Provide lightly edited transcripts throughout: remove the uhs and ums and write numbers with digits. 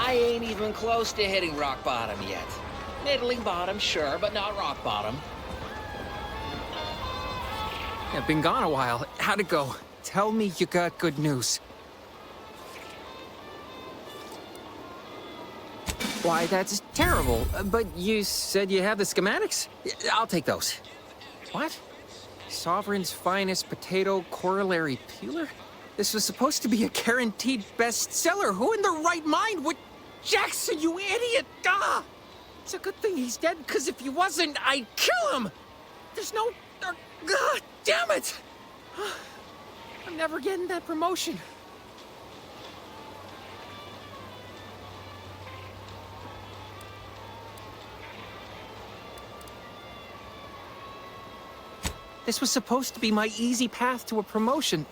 I ain't even close to hitting rock bottom yet. Middling bottom, sure, but not rock bottom. I've been gone a while. How'd it go? Tell me you got good news. Why, that's terrible. But you said you have the schematics? I'll take those. What? Sovereign's finest potato corollary peeler? This was supposed to be a guaranteed bestseller. Who in their right mind would... Jackson, you idiot! Ah! It's a good thing he's dead, because if he wasn't, I'd kill him! There's no... God damn it! I'm never getting that promotion. This was supposed to be my easy path to a promotion.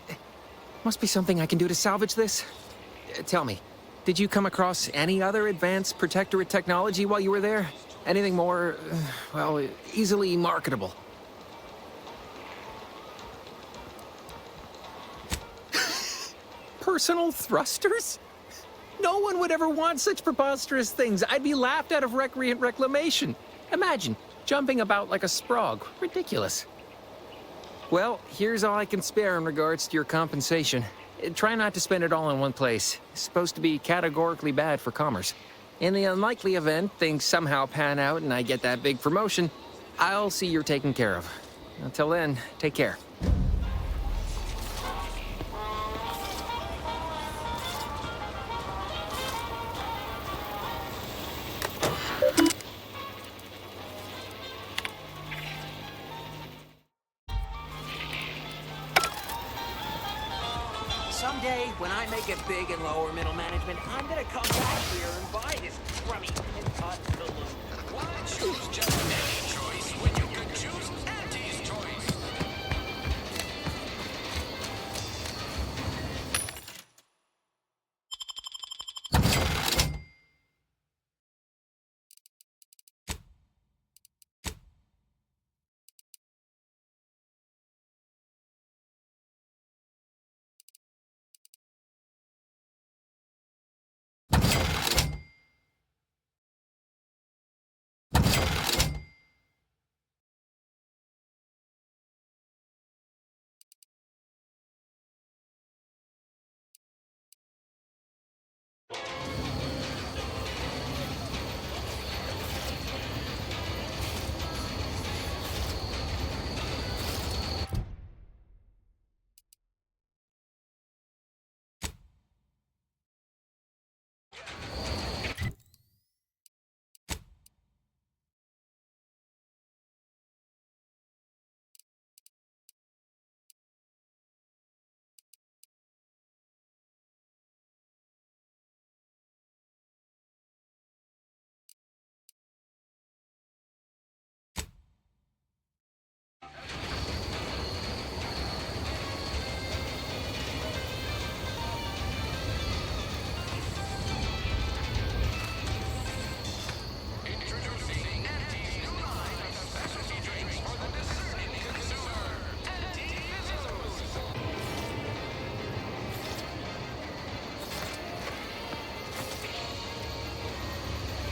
Must be something I can do to salvage this. Tell me, did you come across any other advanced protectorate technology while you were there? Anything more, well, easily marketable? Personal thrusters? No one would ever want such preposterous things. I'd be laughed out of recreant reclamation. Imagine, jumping about like a sprog. Ridiculous. Well, here's all I can spare in regards to your compensation. Try not to spend it all in one place. It's supposed to be categorically bad for commerce. In the unlikely event things somehow pan out and I get that big promotion, I'll see you're taken care of. Until then, take care. Someday, when I make it big in lower middle management, I'm gonna come back here and buy this crummy absolute. Why choose just any choice when you can choose Auntie's choice?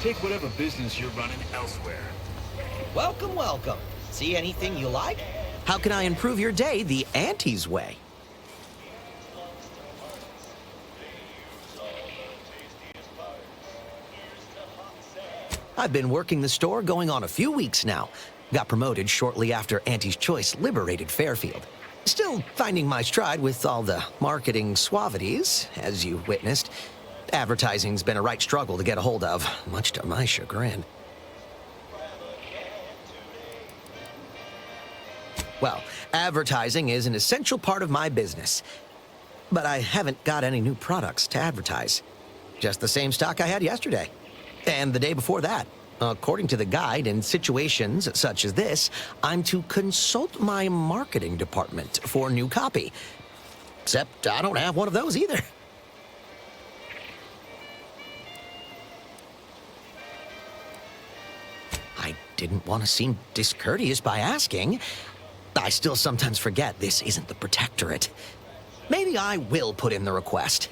Take whatever business you're running elsewhere. Welcome, welcome. See anything you like? How can I improve your day the Auntie's way? I've been working the store going on a few weeks now. Got promoted shortly after Auntie's Choice liberated Fairfield. Still finding my stride with all the marketing suavities, as you witnessed. Advertising's been a right struggle to get a hold of, much to my chagrin. Well, advertising is an essential part of my business. But I haven't got any new products to advertise. Just the same stock I had yesterday. And the day before that. According to the guide, in situations such as this, I'm to consult my marketing department for new copy. Except I don't have one of those either. I didn't want to seem discourteous by asking. I still sometimes forget this isn't the Protectorate. Maybe I will put in the request.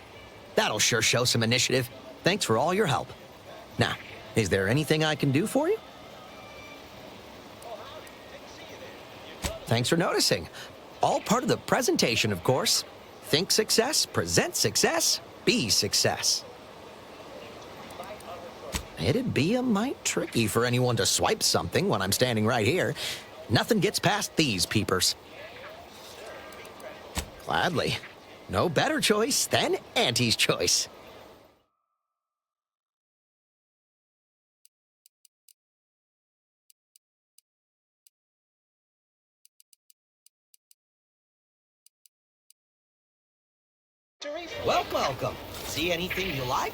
That'll sure show some initiative. Thanks for all your help. Now, is there anything I can do for you? Thanks for noticing. All part of the presentation, of course. Think success, present success, be success. It'd be a mite tricky for anyone to swipe something when I'm standing right here. Nothing gets past these peepers. Gladly. No better choice than Auntie's choice. Welcome. See anything you like?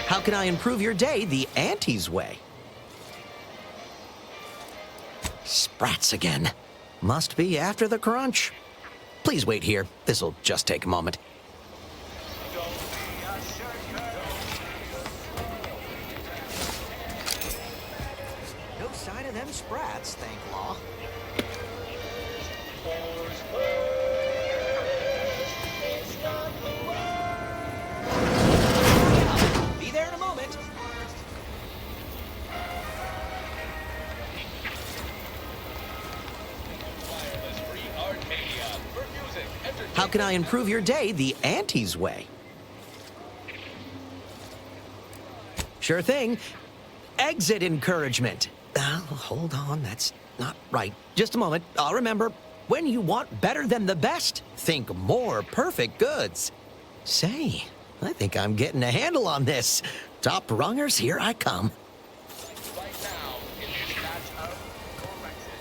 How can I improve your day the Auntie's way? Sprats again. Must be after the crunch. Please wait here. This'll just take a moment. No sign of them sprats, thank law. Be there in a moment. How can I improve your day the Auntie's way? Sure thing. Exit encouragement. Hold on, that's not right. Just a moment, I'll remember. When you want better than the best, think more perfect goods. Say, I think I'm getting a handle on this. Top rungers, here I come. Right now, in this batch of correction.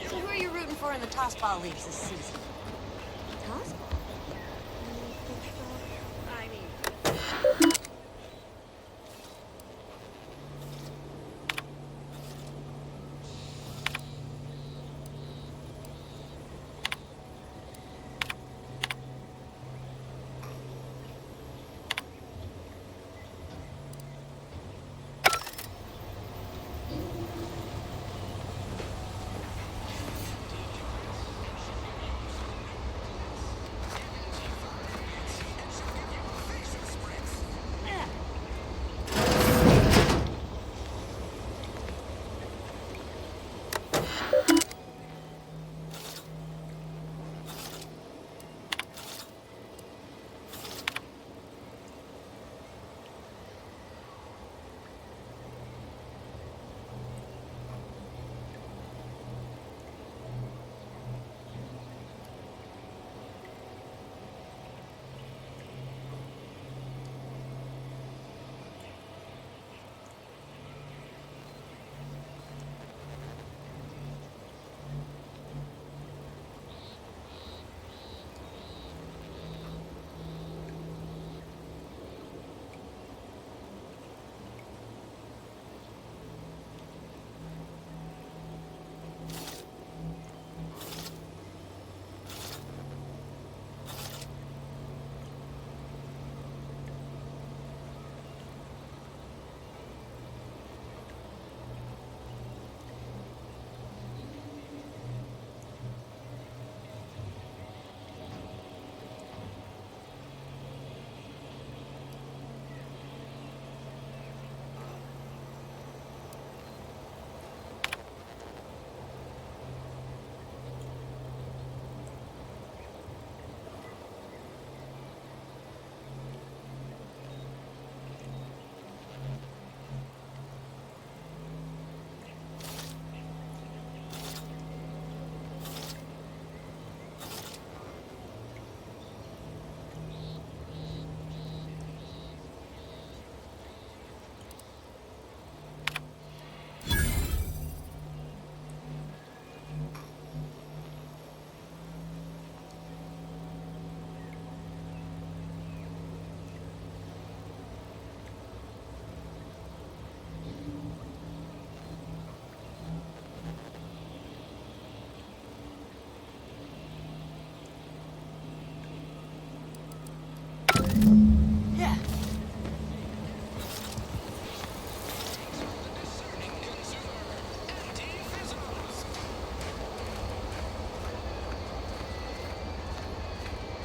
So who are you rooting for in the tossball leagues this season? Tossball? I mean...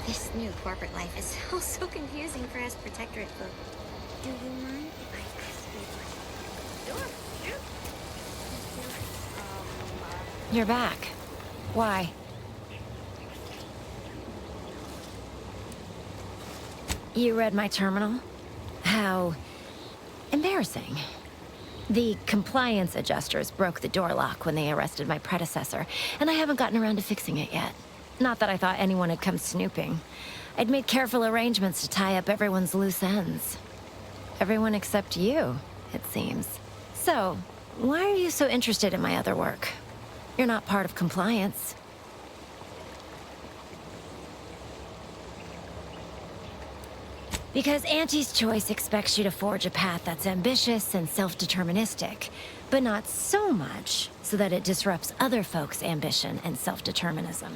This new corporate life is so confusing for us protectorate folk. Do you mind if I ask you a question? Sure, shoot. You're back. Why? You read my terminal? How embarrassing. The compliance adjusters broke the door lock when they arrested my predecessor, and I haven't gotten around to fixing it yet. Not that I thought anyone had come snooping. I'd made careful arrangements to tie up everyone's loose ends. Everyone except you, it seems. So, why are you so interested in my other work? You're not part of compliance. Because Auntie's Choice expects you to forge a path that's ambitious and self-deterministic, but not so much so that it disrupts other folks' ambition and self-determinism.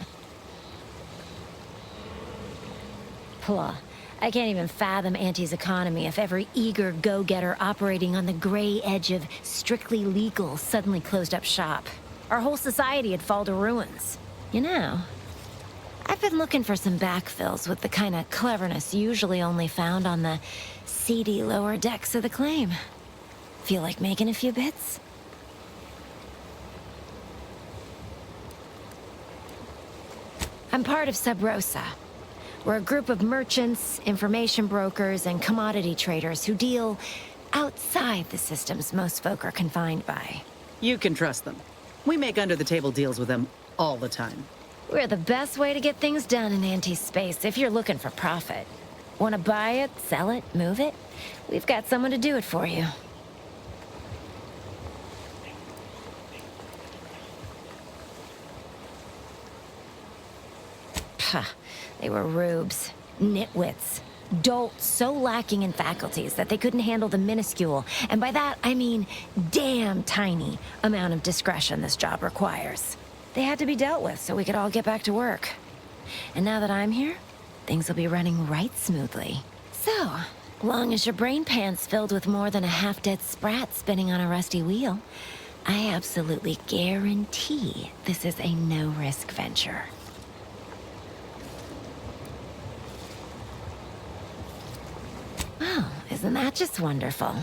Plah. I can't even fathom Auntie's economy if every eager go-getter operating on the gray edge of strictly legal suddenly closed up shop. Our whole society would fall to ruins. You know, I've been looking for some backfills with the kind of cleverness usually only found on the seedy lower decks of the claim. Feel like making a few bits? I'm part of Sub Rosa. We're a group of merchants, information brokers, and commodity traders who deal outside the systems most folk are confined by. You can trust them. We make under-the-table deals with them all the time. We're the best way to get things done in anti-space if you're looking for profit. Want to buy it, sell it, move it? We've got someone to do it for you. Pah, they were rubes, nitwits, dolts so lacking in faculties that they couldn't handle the minuscule, and by that I mean damn tiny, amount of discretion this job requires. They had to be dealt with so we could all get back to work. And now that I'm here, things will be running right smoothly. So, long as your brain pan's filled with more than a half-dead sprat spinning on a rusty wheel, I absolutely guarantee this is a no-risk venture. Oh, isn't that just wonderful?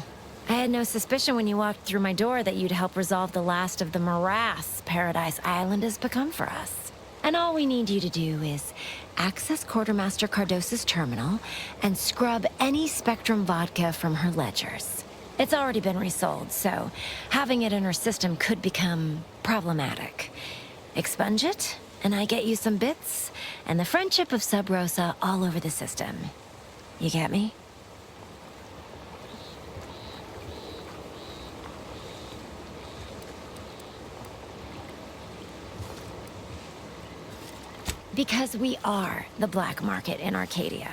I had no suspicion when you walked through my door that you'd help resolve the last of the morass Paradise Island has become for us. And all we need you to do is access Quartermaster Cardos's terminal and scrub any Spectrum vodka from her ledgers. It's already been resold, so having it in her system could become problematic. Expunge it, and I get you some bits, and the friendship of Sub Rosa all over the system. You get me? Because we are the black market in Arcadia.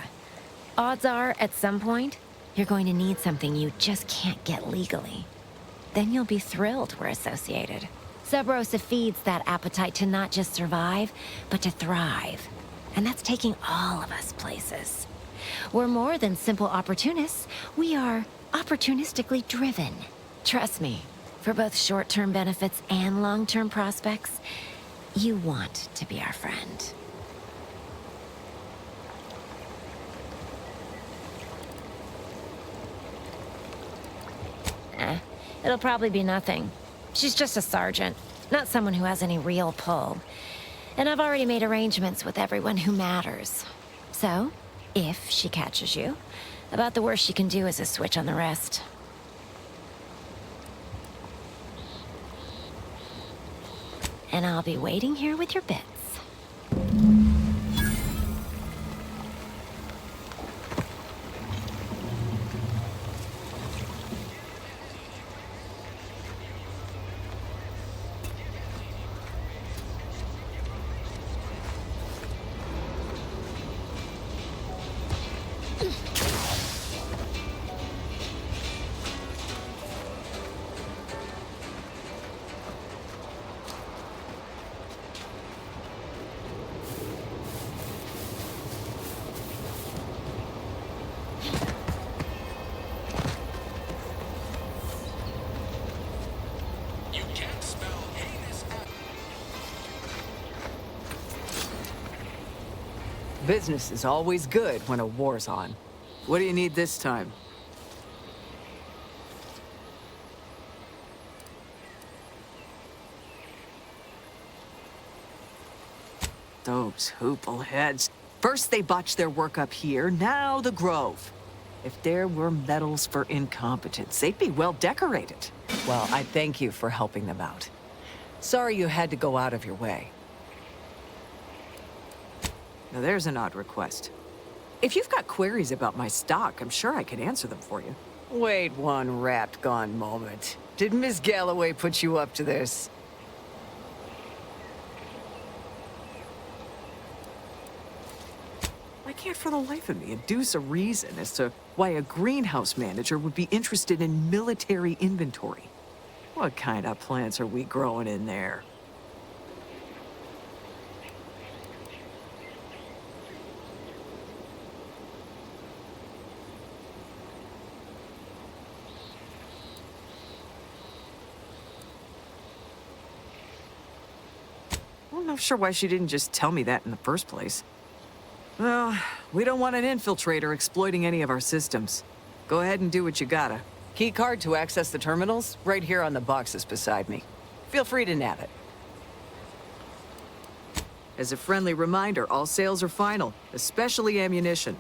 Odds are, at some point, you're going to need something you just can't get legally. Then you'll be thrilled we're associated. Sub Rosa feeds that appetite to not just survive, but to thrive. And that's taking all of us places. We're more than simple opportunists. We are opportunistically driven. Trust me, for both short-term benefits and long-term prospects, you want to be our friend. It'll probably be nothing. She's just a sergeant, not someone who has any real pull. And I've already made arrangements with everyone who matters. So, if she catches you, about the worst she can do is a switch on the rest. And I'll be waiting here with your bits. Business is always good when a war's on. What do you need this time? Those hoople heads. First they botched their work up here, now the Grove. If there were medals for incompetence, they'd be well decorated. Well, I thank you for helping them out. Sorry you had to go out of your way. Now there's an odd request. If you've got queries about my stock, I'm sure I could answer them for you. Wait one rat-gone moment. Did Miss Galloway put you up to this? I can't for the life of me induce a reason as to why a greenhouse manager would be interested in military inventory. What kind of plants are we growing in there? I'm not sure why she didn't just tell me that in the first place. Well, we don't want an infiltrator exploiting any of our systems. Go ahead and do what you gotta. Key card to access the terminals, right here on the boxes beside me. Feel free to nab it. As a friendly reminder, all sales are final, especially ammunition.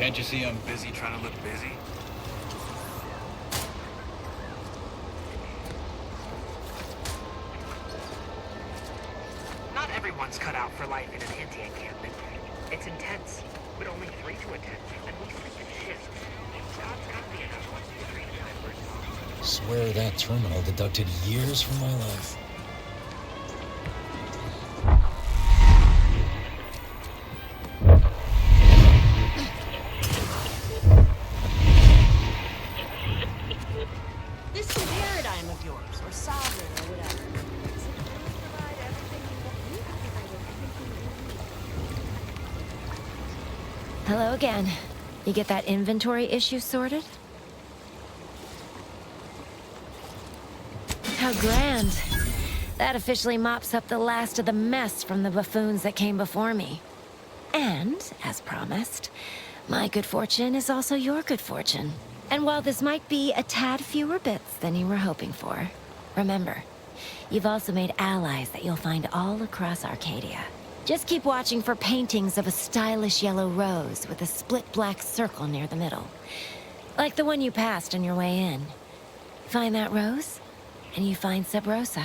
Can't you see I'm busy trying to look busy? Not everyone's cut out for life in an anti-encampment. It's intense, with only 3 to attend, and we sleep in shifts. God's gotta be enough once you treat it as Swear that terminal deducted years from my life. This paradigm of yours, or sovereign, or whatever. Is it going to provide everything you want? Hello again. You get that inventory issue sorted? How grand. That officially mops up the last of the mess from the buffoons that came before me. And, as promised, my good fortune is also your good fortune. And while this might be a tad fewer bits than you were hoping for, remember, you've also made allies that you'll find all across Arcadia. Just keep watching for paintings of a stylish yellow rose with a split black circle near the middle. Like the one you passed on your way in. Find that rose, and you find Sub Rosa.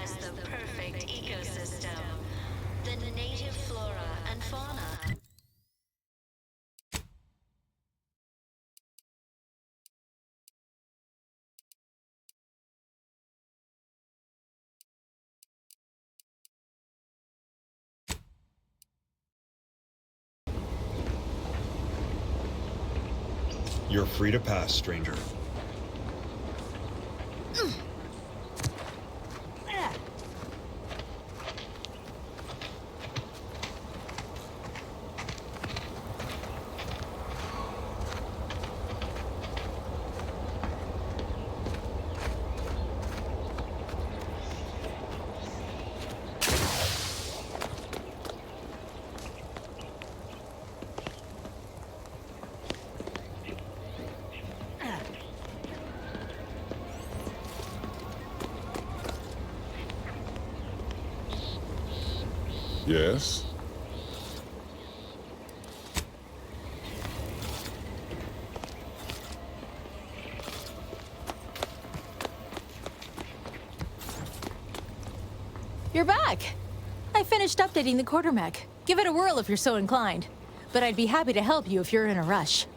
As the perfect ecosystem, the native flora and fauna. You're free to pass, stranger. Yes? You're back! I finished updating the quartermech. Give it a whirl if you're so inclined. But I'd be happy to help you if you're in a rush.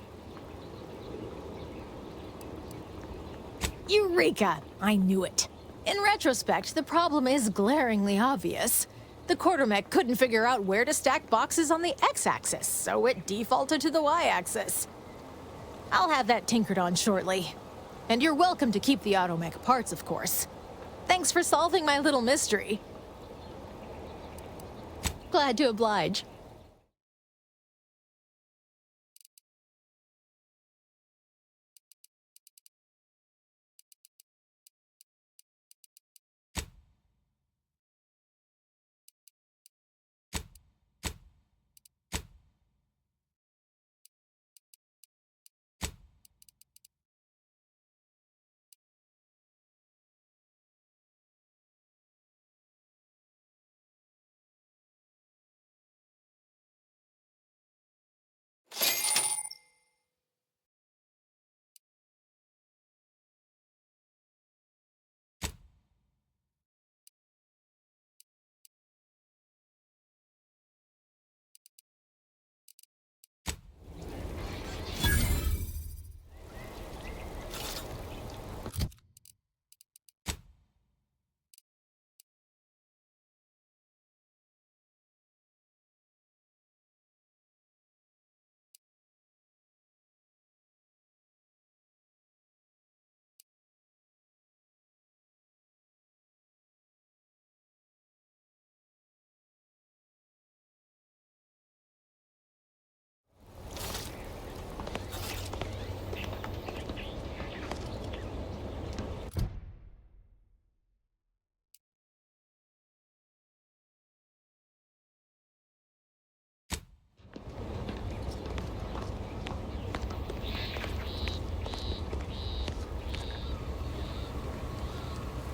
Eureka! I knew it. In retrospect, the problem is glaringly obvious. The quartermech couldn't figure out where to stack boxes on the x-axis, so it defaulted to the y-axis. I'll have that tinkered on shortly. And you're welcome to keep the automech parts, of course. Thanks for solving my little mystery. Glad to oblige.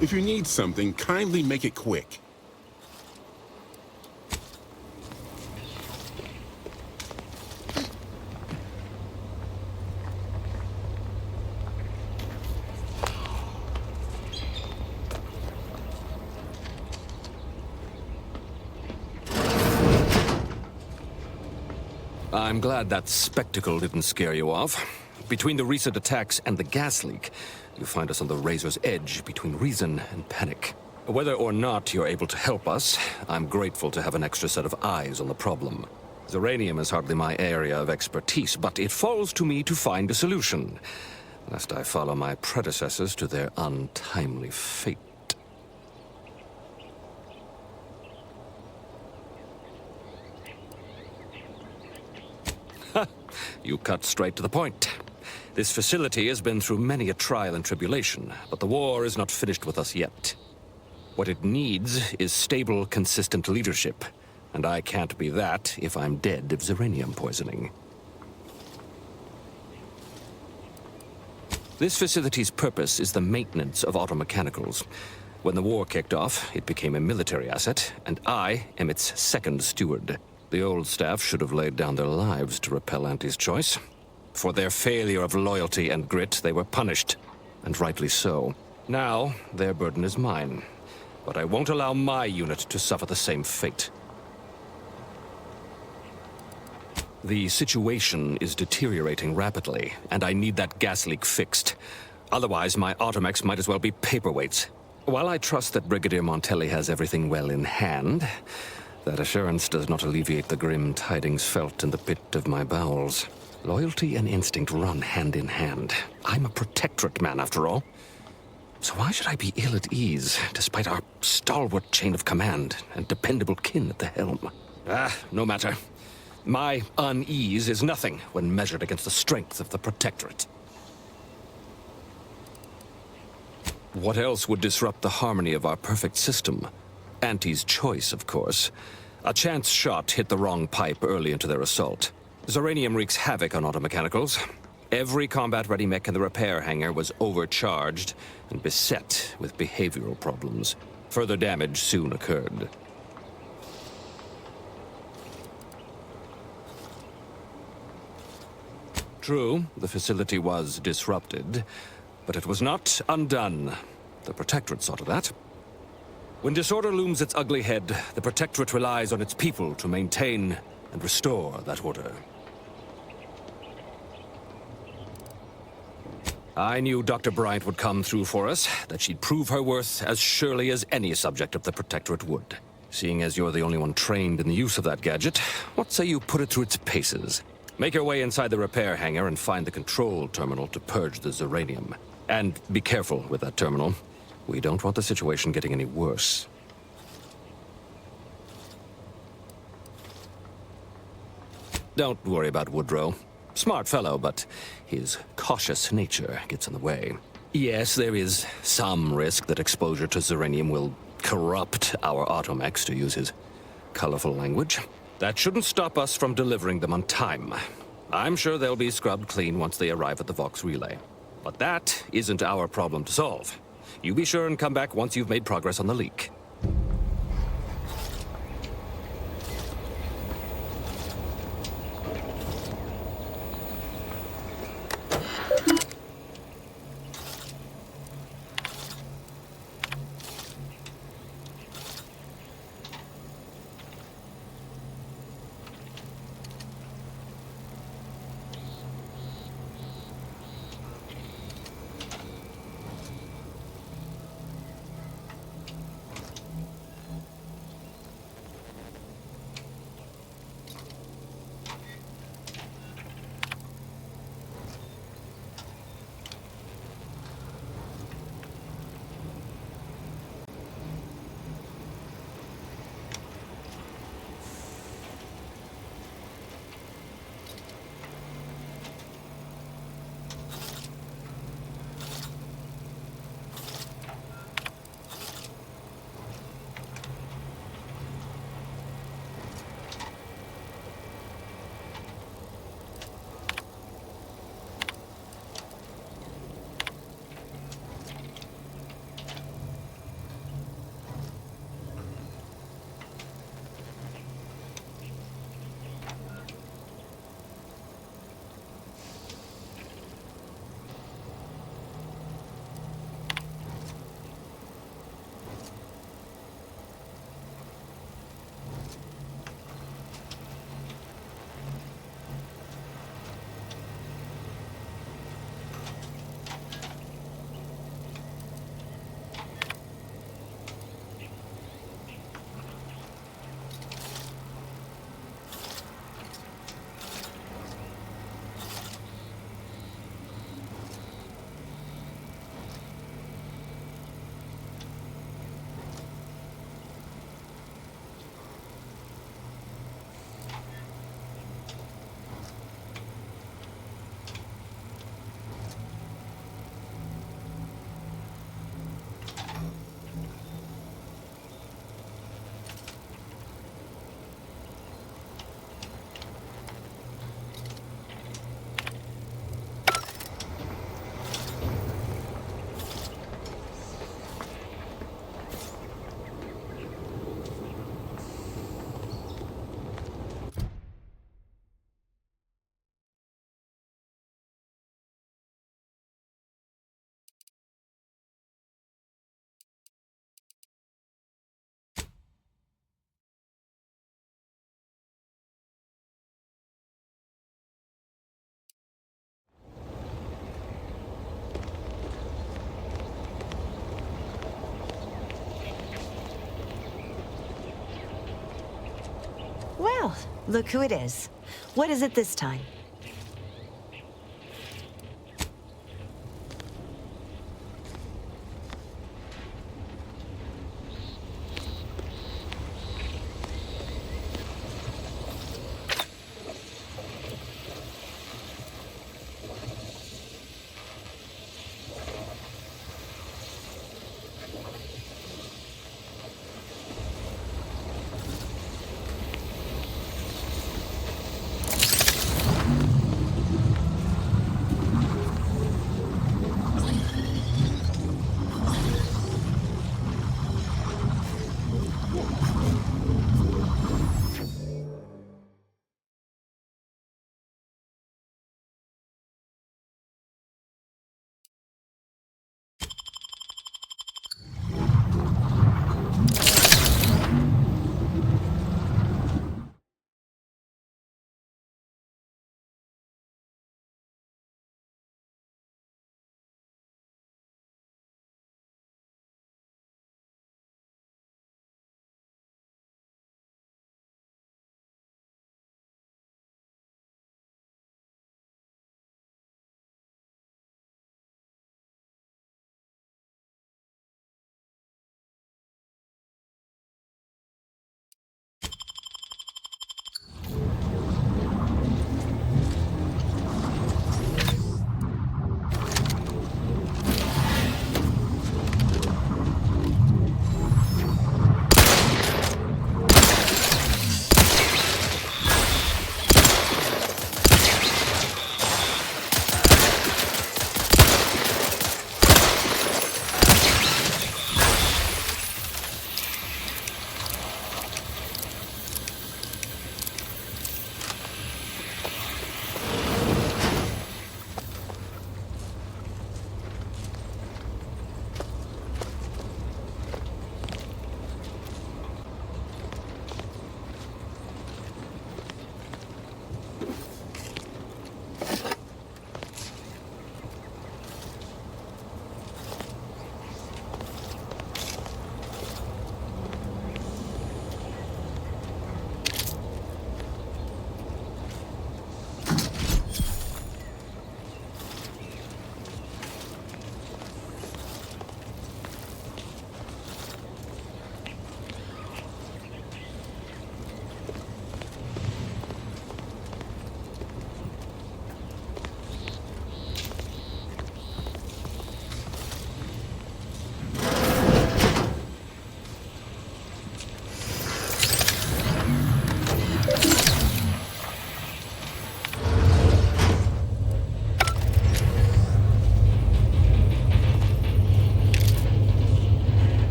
If you need something, kindly make it quick. I'm glad that spectacle didn't scare you off. Between the recent attacks and the gas leak, you find us on the razor's edge between reason and panic. Whether or not you're able to help us, I'm grateful to have an extra set of eyes on the problem. Zeranium is hardly my area of expertise, but it falls to me to find a solution, lest I follow my predecessors to their untimely fate. You cut straight to the point. This facility has been through many a trial and tribulation, but the war is not finished with us yet. What it needs is stable, consistent leadership, and I can't be that if I'm dead of zeranium poisoning. This facility's purpose is the maintenance of automechanicals. When the war kicked off, it became a military asset, and I am its second steward. The old staff should have laid down their lives to repel Auntie's choice. For their failure of loyalty and grit, they were punished, and rightly so. Now, their burden is mine, but I won't allow my unit to suffer the same fate. The situation is deteriorating rapidly, and I need that gas leak fixed. Otherwise, my automechs might as well be paperweights. While I trust that Brigadier Montelli has everything well in hand, that assurance does not alleviate the grim tidings felt in the pit of my bowels. Loyalty and instinct run hand in hand. I'm a protectorate man, after all. So why should I be ill at ease, despite our stalwart chain of command and dependable kin at the helm? No matter. My unease is nothing when measured against the strength of the protectorate. What else would disrupt the harmony of our perfect system? Auntie's choice, of course. A chance shot hit the wrong pipe early into their assault. Zeranium wreaks havoc on automechanicals. Every combat-ready mech in the repair hangar was overcharged and beset with behavioral problems. Further damage soon occurred. True, the facility was disrupted, but it was not undone. The Protectorate saw to that. When disorder looms its ugly head, the Protectorate relies on its people to maintain and restore that order. I knew Dr. Bryant would come through for us, that she'd prove her worth as surely as any subject of the Protectorate would. Seeing as you're the only one trained in the use of that gadget, what say you put it through its paces? Make your way inside the repair hangar and find the control terminal to purge the Zeranium. And be careful with that terminal. We don't want the situation getting any worse. Don't worry about Woodrow. Smart fellow, but his cautious nature gets in the way. Yes, there is some risk that exposure to Zeranium will corrupt our automechs, to use his colorful language. That shouldn't stop us from delivering them on time. I'm sure they'll be scrubbed clean once they arrive at the Vox relay. But that isn't our problem to solve. You be sure and come back once you've made progress on the leak. Well, look who it is. What is it this time?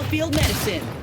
field medicine.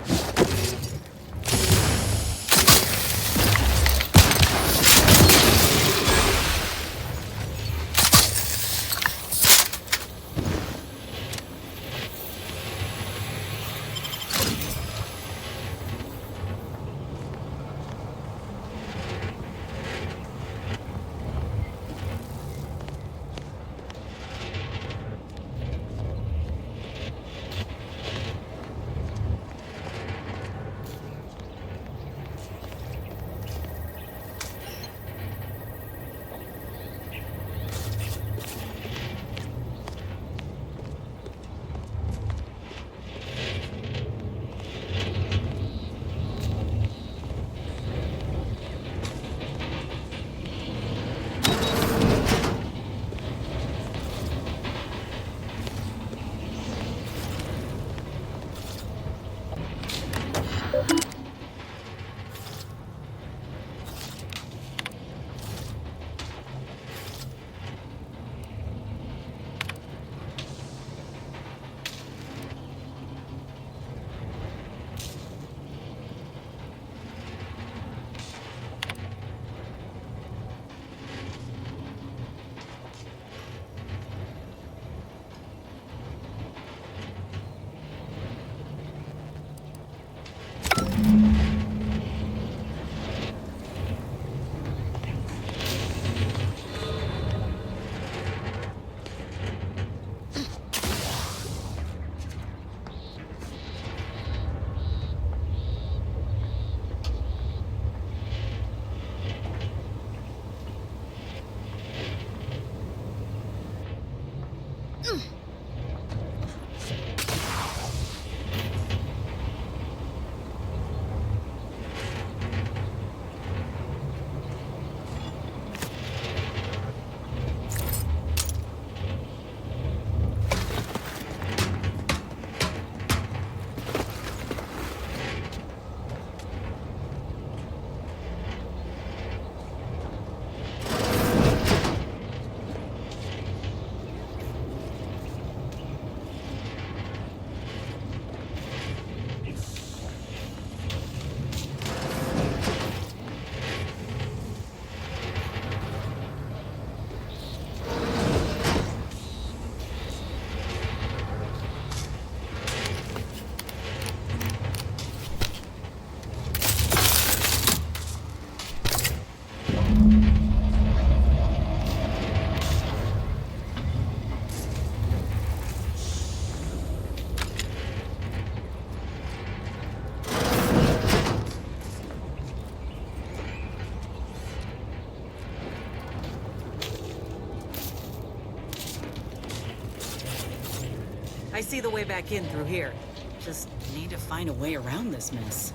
I see the way back in through here. Just need to find a way around this mess.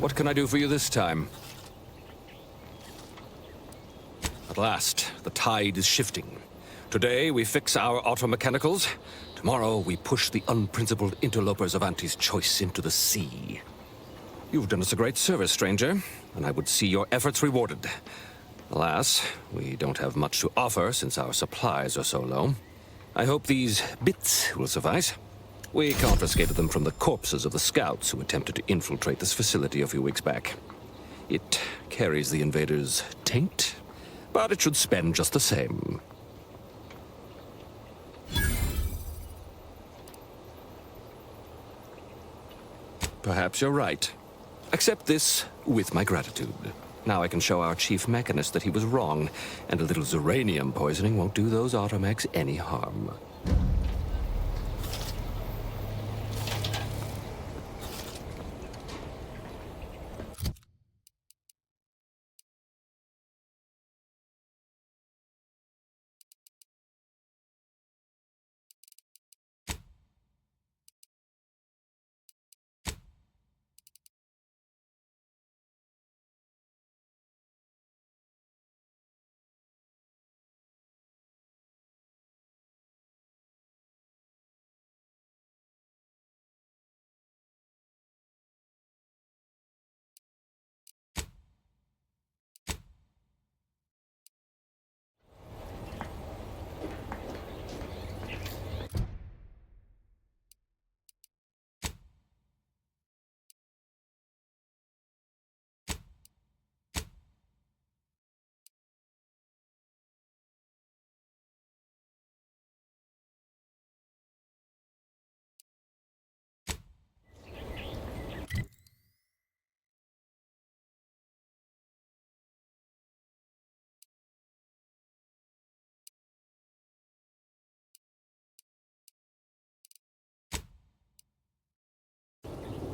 What can I do for you this time? At last, the tide is shifting. Today, we fix our automechanicals. Tomorrow, we push the unprincipled interlopers of Auntie's choice into the sea. You've done us a great service, stranger, and I would see your efforts rewarded. Alas, we don't have much to offer since our supplies are so low. I hope these bits will suffice. We confiscated them from the corpses of the scouts who attempted to infiltrate this facility a few weeks back. It carries the invaders' taint, but it should spend just the same. Perhaps you're right. Accept this with my gratitude. Now I can show our chief mechanist that he was wrong, and a little zeranium poisoning won't do those automechs any harm.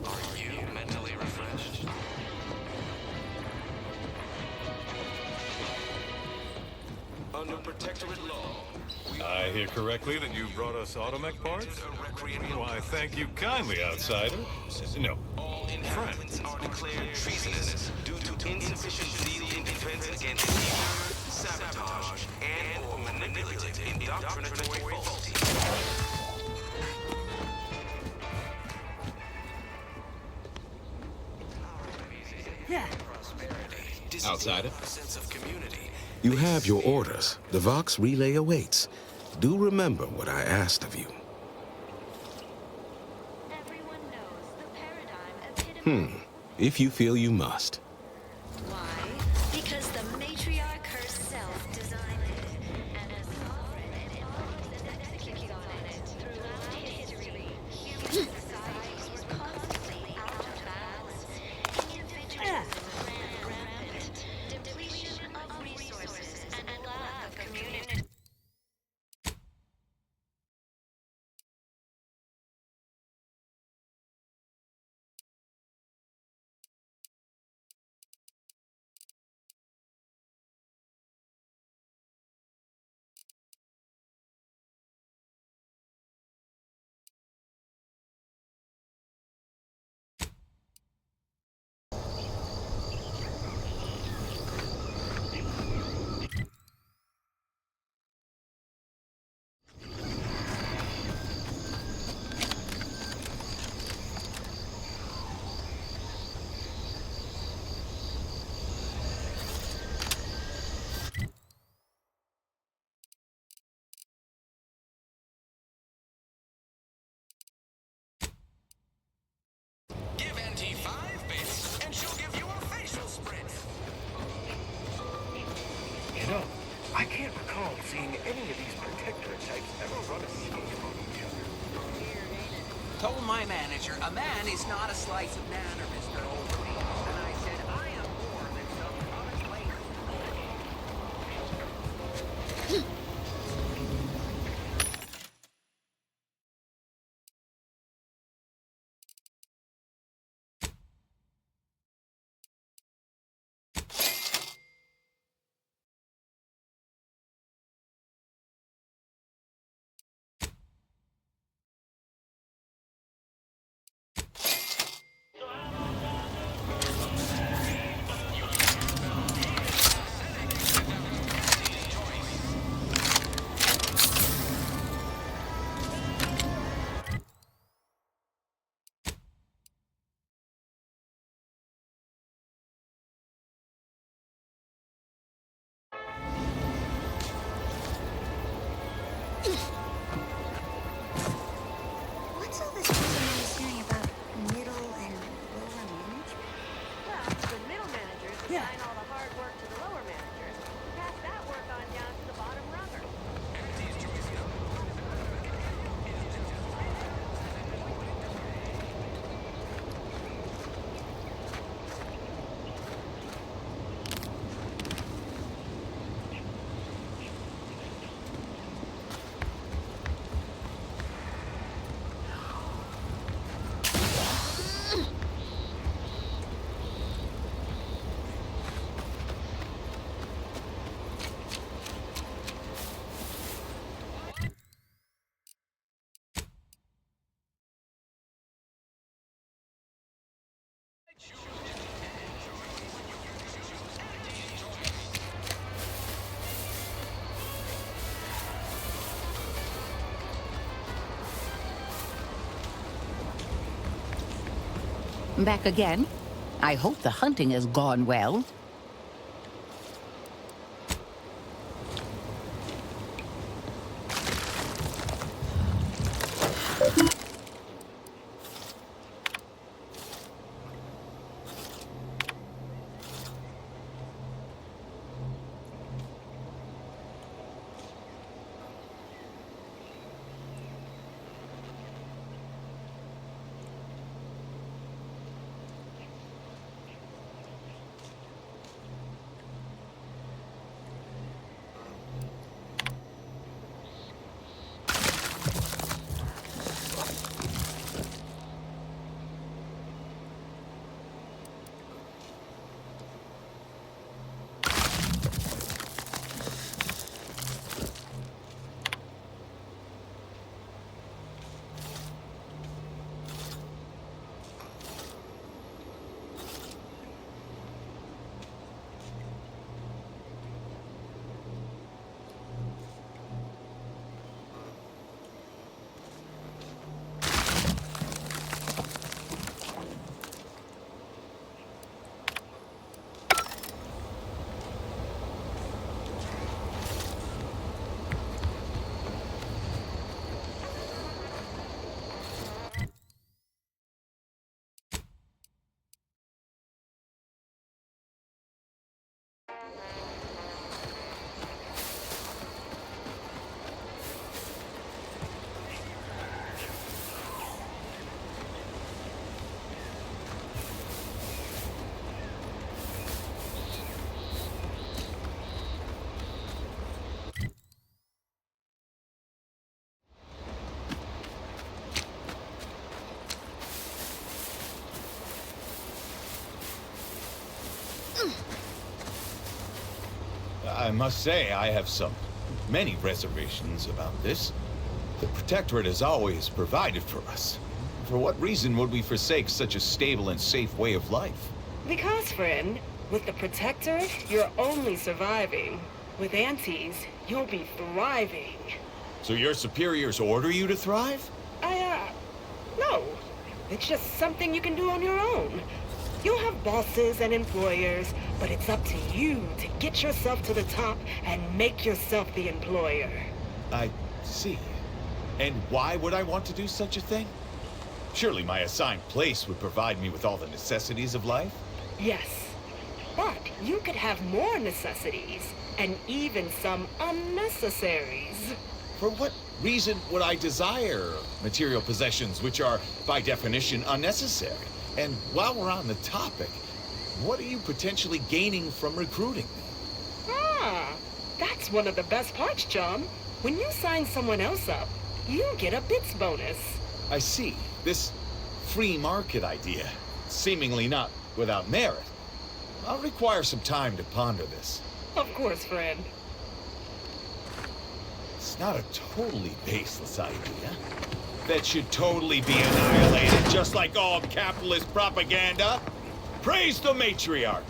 Are you mentally refreshed? Under protectorate law, I hear correctly that you brought us automech parts? Why, thank you kindly, outsider. No, all inhabitants are declared treasonous due to insufficient zeal in defense against fear, sabotage, and/or manipulative indoctrinatory falsity. Outsider, Sense of community. you have your orders. The Vox relay awaits. Do remember what I asked of you. If you feel you must. Why? Because the matriarch herself designed it, and as sovereign and executed on it throughout history. Human societies were constantly out of balance. Individualism ran rampant. Depletion of resources and lack of community. Give Auntie 5 bits, and she'll give you a facial sprint. You know, I can't recall seeing any of these protectorate types ever run a scheme on each other. Told my manager, a man is not a slice of banana, Mr. Overby. And I said, I am more than some honest labor. Back again? I hope the hunting has gone well. I must say, I have many reservations about this. The Protectorate has always provided for us. For what reason would we forsake such a stable and safe way of life? Because, friend, with the Protectorate, you're only surviving. With Antes, you'll be thriving. So your superiors order you to thrive? No. It's just something you can do on your own. You'll have bosses and employers, but it's up to you to get yourself to the top and make yourself the employer. I see. And why would I want to do such a thing? Surely my assigned place would provide me with all the necessities of life? Yes. But you could have more necessities, and even some unnecessaries. For what reason would I desire material possessions which are, by definition, unnecessary? And while we're on the topic, what are you potentially gaining from recruiting me? That's one of the best parts, chum. When you sign someone else up, you get a bits bonus. I see. This free market idea, seemingly not without merit. I'll require some time to ponder this. Of course, friend. It's not a totally baseless idea. That should totally be annihilated, just like all capitalist propaganda. Praise the matriarch!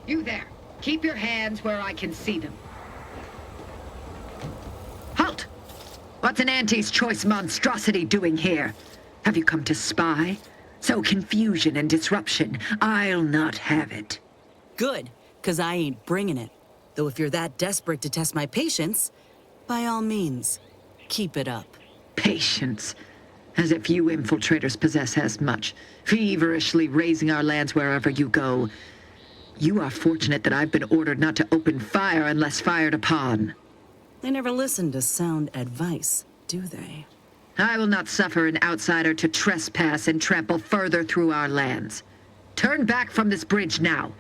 You there. Keep your hands where I can see them. Halt! What's an Auntie's choice monstrosity doing here? Have you come to spy? So confusion and disruption. I'll not have it. Good, 'cause I ain't bringing it. Though if you're that desperate to test my patience, by all means, keep it up. Patience. As if you infiltrators possess as much. Feverishly raising our lands wherever you go. You are fortunate that I've been ordered not to open fire unless fired upon. They never listen to sound advice, do they? I will not suffer an outsider to trespass and trample further through our lands. Turn back from this bridge now,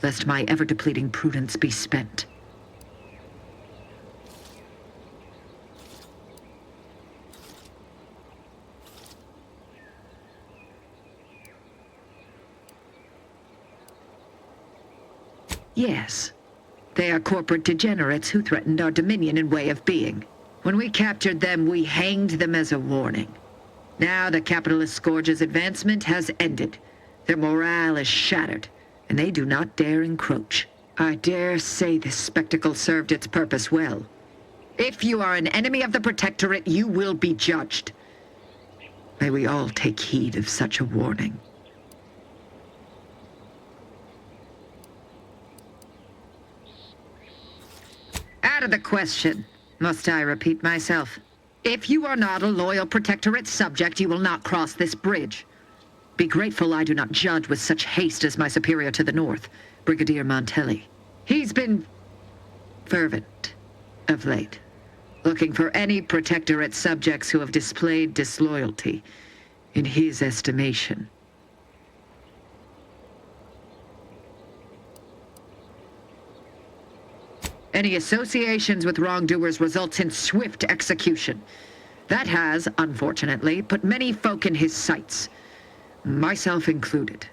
lest my ever-depleting prudence be spent. Yes. They are corporate degenerates who threatened our dominion and way of being. When we captured them, we hanged them as a warning. Now the capitalist scourge's advancement has ended. Their morale is shattered, and they do not dare encroach. I dare say this spectacle served its purpose well. If you are an enemy of the Protectorate, you will be judged. May we all take heed of such a warning. Out of the question. Must I repeat myself? If you are not a loyal Protectorate subject, you will not cross this bridge. Be grateful I do not judge with such haste as my superior to the north, Brigadier Montelli. He's been fervent of late, looking for any Protectorate subjects who have displayed disloyalty in his estimation. Any associations with wrongdoers results in swift execution. That has, unfortunately, put many folk in his sights, myself included.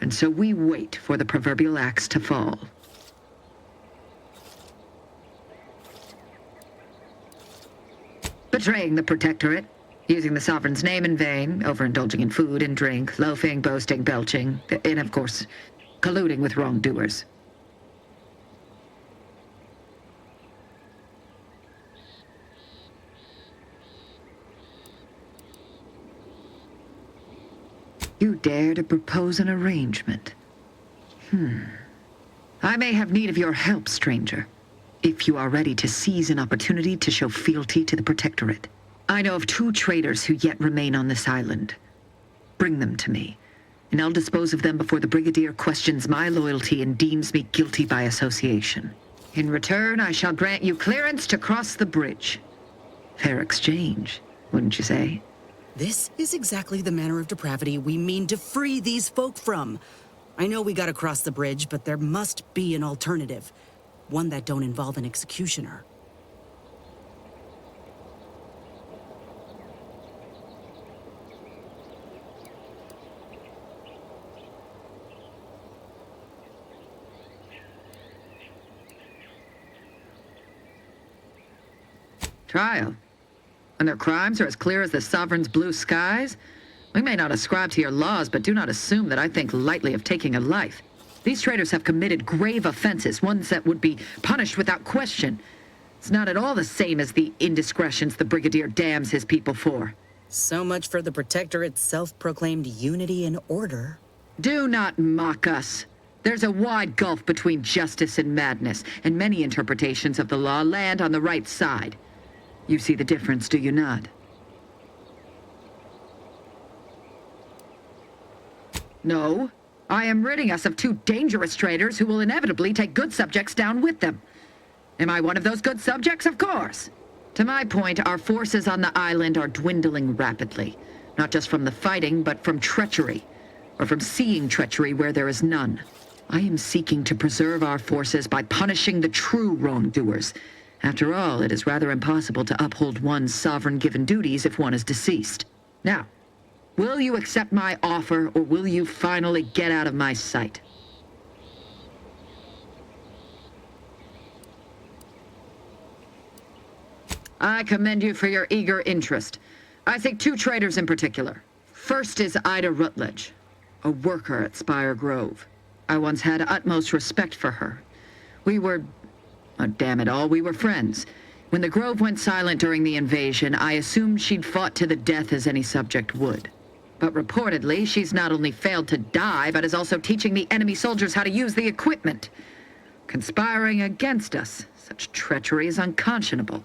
And so we wait for the proverbial axe to fall. Betraying the Protectorate, using the Sovereign's name in vain, overindulging in food and drink, loafing, boasting, belching, and of course, colluding with wrongdoers. You dare to propose an arrangement? I may have need of your help, stranger, if you are ready to seize an opportunity to show fealty to the Protectorate. I know of 2 traitors who yet remain on this island. Bring them to me, and I'll dispose of them before the Brigadier questions my loyalty and deems me guilty by association. In return, I shall grant you clearance to cross the bridge. Fair exchange, wouldn't you say? This is exactly the manner of depravity we mean to free these folk from. I know we gotta cross the bridge, but there must be an alternative. One that don't involve an executioner. Trial? And their crimes are as clear as the Sovereign's blue skies? We may not ascribe to your laws, but do not assume that I think lightly of taking a life. These traitors have committed grave offenses, ones that would be punished without question. It's not at all the same as the indiscretions the Brigadier damns his people for. So much for the Protectorate's self-proclaimed unity and order. Do not mock us. There's a wide gulf between justice and madness, and many interpretations of the law land on the right side. You see the difference, do you not? No. I am ridding us of 2 dangerous traitors who will inevitably take good subjects down with them. Am I one of those good subjects? Of course. To my point, our forces on the island are dwindling rapidly. Not just from the fighting, but from treachery. Or from seeing treachery where there is none. I am seeking to preserve our forces by punishing the true wrongdoers. After all, it is rather impossible to uphold one's sovereign-given duties if one is deceased. Now, will you accept my offer, or will you finally get out of my sight? I commend you for your eager interest. I think 2 traitors in particular. First is Ida Rutledge, a worker at Spire Grove. I once had utmost respect for her. We were... oh, damn it all, we were friends. When the Grove went silent during the invasion, I assumed she'd fought to the death as any subject would. But reportedly, she's not only failed to die, but is also teaching the enemy soldiers how to use the equipment. Conspiring against us. Such treachery is unconscionable.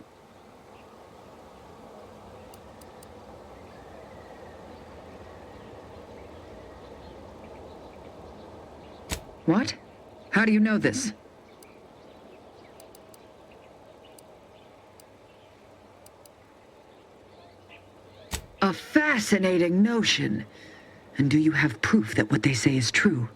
What? How do you know this? A fascinating notion. And do you have proof that what they say is true?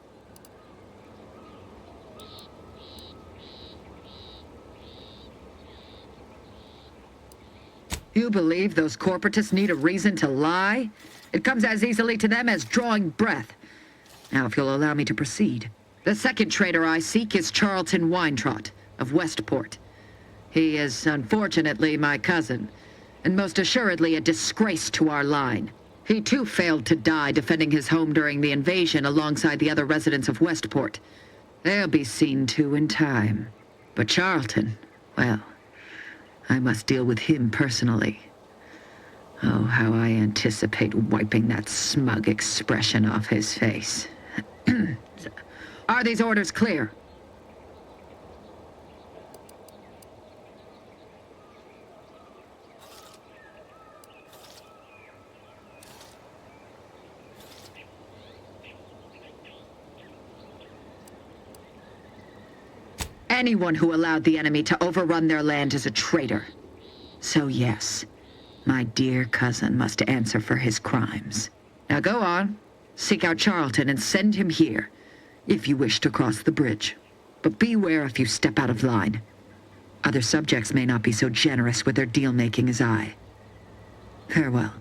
You believe those corporatists need a reason to lie? It comes as easily to them as drawing breath. Now, if you'll allow me to proceed. The second traitor I seek is Charlton Weintraut of Westport. He is, unfortunately, my cousin, and most assuredly a disgrace to our line. He too failed to die defending his home during the invasion alongside the other residents of Westport. They'll be seen to in time. But Charlton, well, I must deal with him personally. Oh, how I anticipate wiping that smug expression off his face. Are these orders clear? Anyone who allowed the enemy to overrun their land is a traitor. So yes, my dear cousin must answer for his crimes. Now go on, seek out Charlton and send him here, if you wish to cross the bridge. But beware if you step out of line. Other subjects may not be so generous with their deal-making as I. Farewell.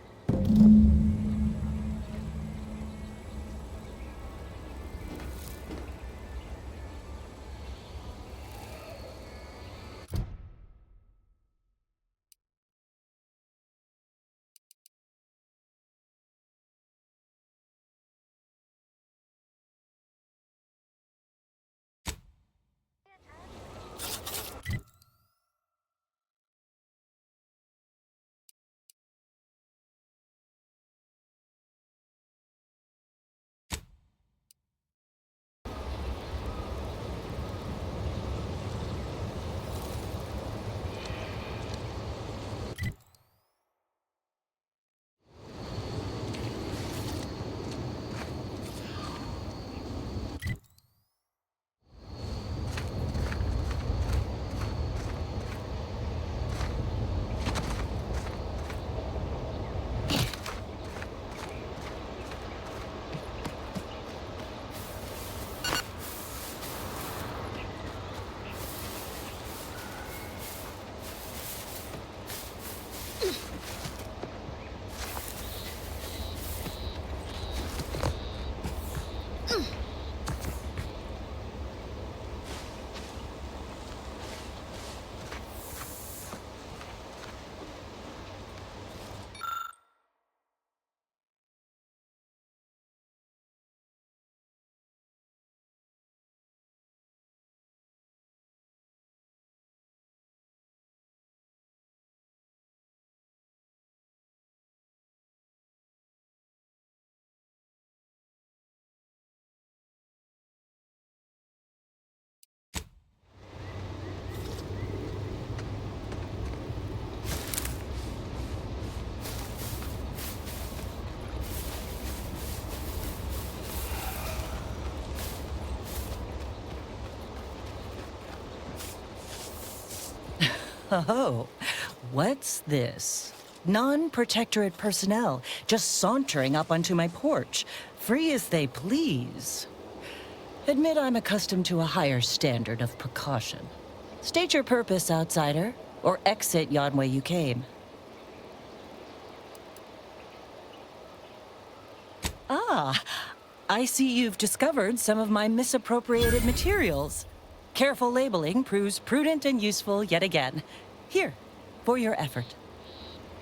Oh, what's this? Non-protectorate personnel just sauntering up onto my porch, free as they please. Admit I'm accustomed to a higher standard of precaution. State your purpose, outsider, or exit yon way you came. Ah, I see you've discovered some of my misappropriated materials. Careful labeling proves prudent and useful yet again. Here, for your effort.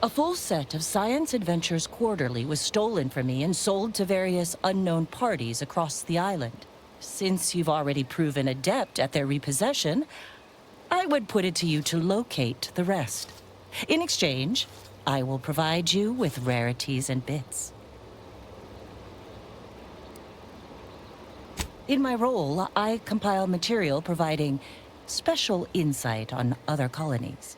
A full set of Science Adventures Quarterly was stolen from me and sold to various unknown parties across the island. since you've already proven adept at their repossession, I would put it to you to locate the rest. In exchange, I will provide you with rarities and bits. In my role, I compile material providing special insight on other colonies.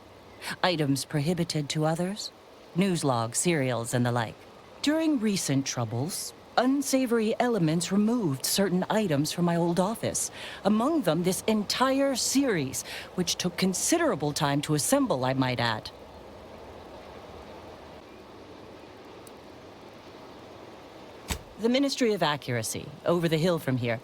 Items prohibited to others, news logs, serials, and the like. During recent troubles, unsavory elements removed certain items from my old office. Among them, this entire series, which took considerable time to assemble, I might add. The Ministry of Accuracy, over the hill from here,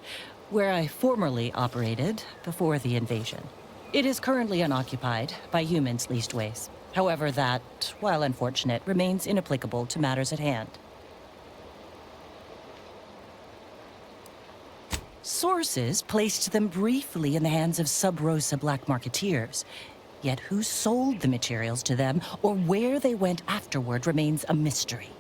where I formerly operated before the invasion. It is currently unoccupied by humans least ways. However, that, while unfortunate, remains inapplicable to matters at hand. Sources placed them briefly in the hands of sub-Rosa black marketeers. Yet who sold the materials to them, or where they went afterward, remains a mystery.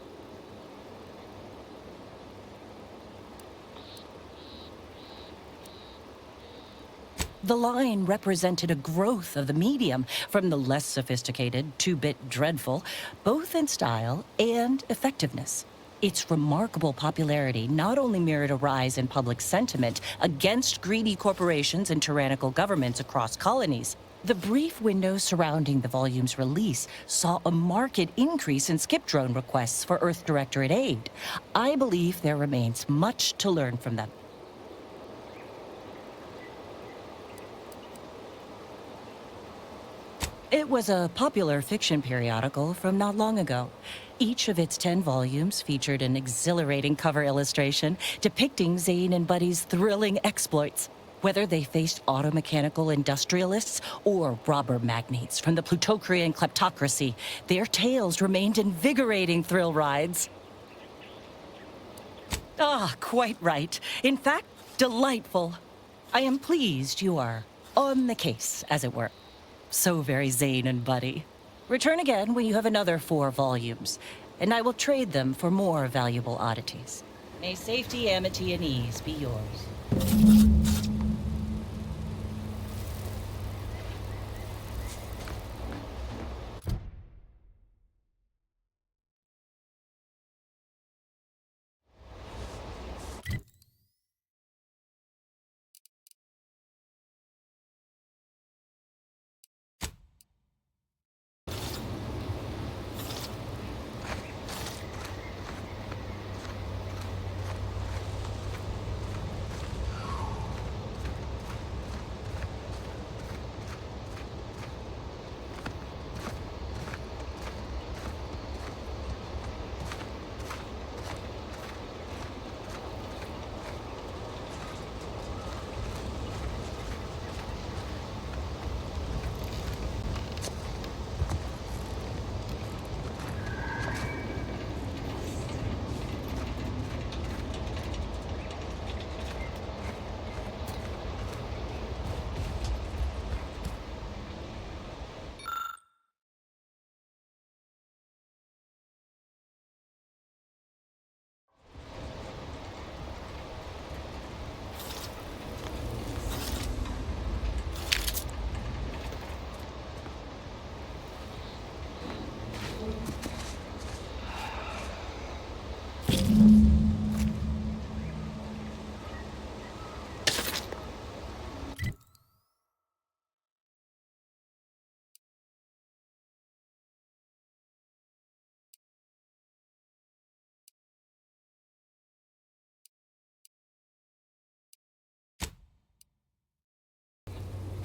The line represented a growth of the medium, from the less sophisticated 2-bit dreadful, both in style and effectiveness. Its remarkable popularity not only mirrored a rise in public sentiment against greedy corporations and tyrannical governments across colonies. The brief window surrounding the volume's release saw a marked increase in skip drone requests for Earth Directorate aid. I believe there remains much to learn from them. It was a popular fiction periodical from not long ago. Each of its 10 volumes featured an exhilarating cover illustration depicting Zane and Buddy's thrilling exploits. Whether they faced automechanical industrialists or robber magnates from the Plutocrian kleptocracy, their tales remained invigorating thrill rides. Ah, quite right. In fact, delightful. I am pleased you are on the case, as it were. So very Zane and Buddy. Return again when you have another 4 volumes, and I will trade them for more valuable oddities. May safety, amity, and ease be yours.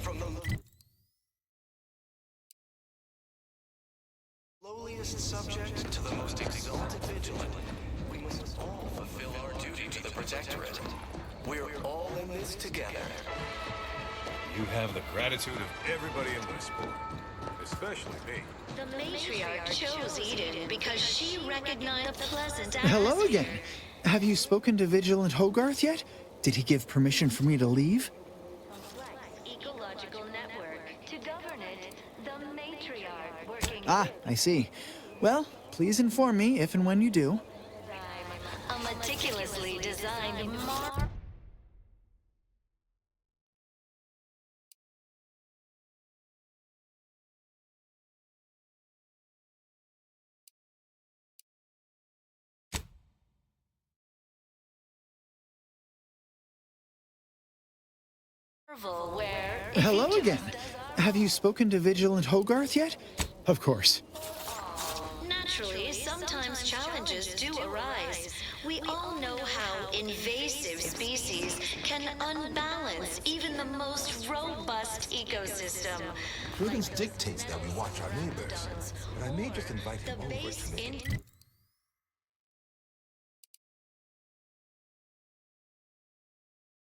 From the lowliest subject to the most exalted vigilant, we must all fulfill our duty to the Protectorate. We're all in this together. You have the gratitude of everybody in Westport, especially me. The matriarch chose Eden because she recognized the pleasant Hello atmosphere. again. Have you spoken to Vigilant Hogarth yet? Did he give permission for me to leave? Ecological network. To govern it, the matriarch working Ah, I see. Well, please inform me if and when you do. a meticulously designed Marvel where Hello again. Have you spoken to Vigilant Hogarth yet? Of course. naturally, sometimes challenges do arise. We all know how invasive species can unbalance even the most robust ecosystem. Prudence dictates that we watch our neighbors, but I may just invite him over to make...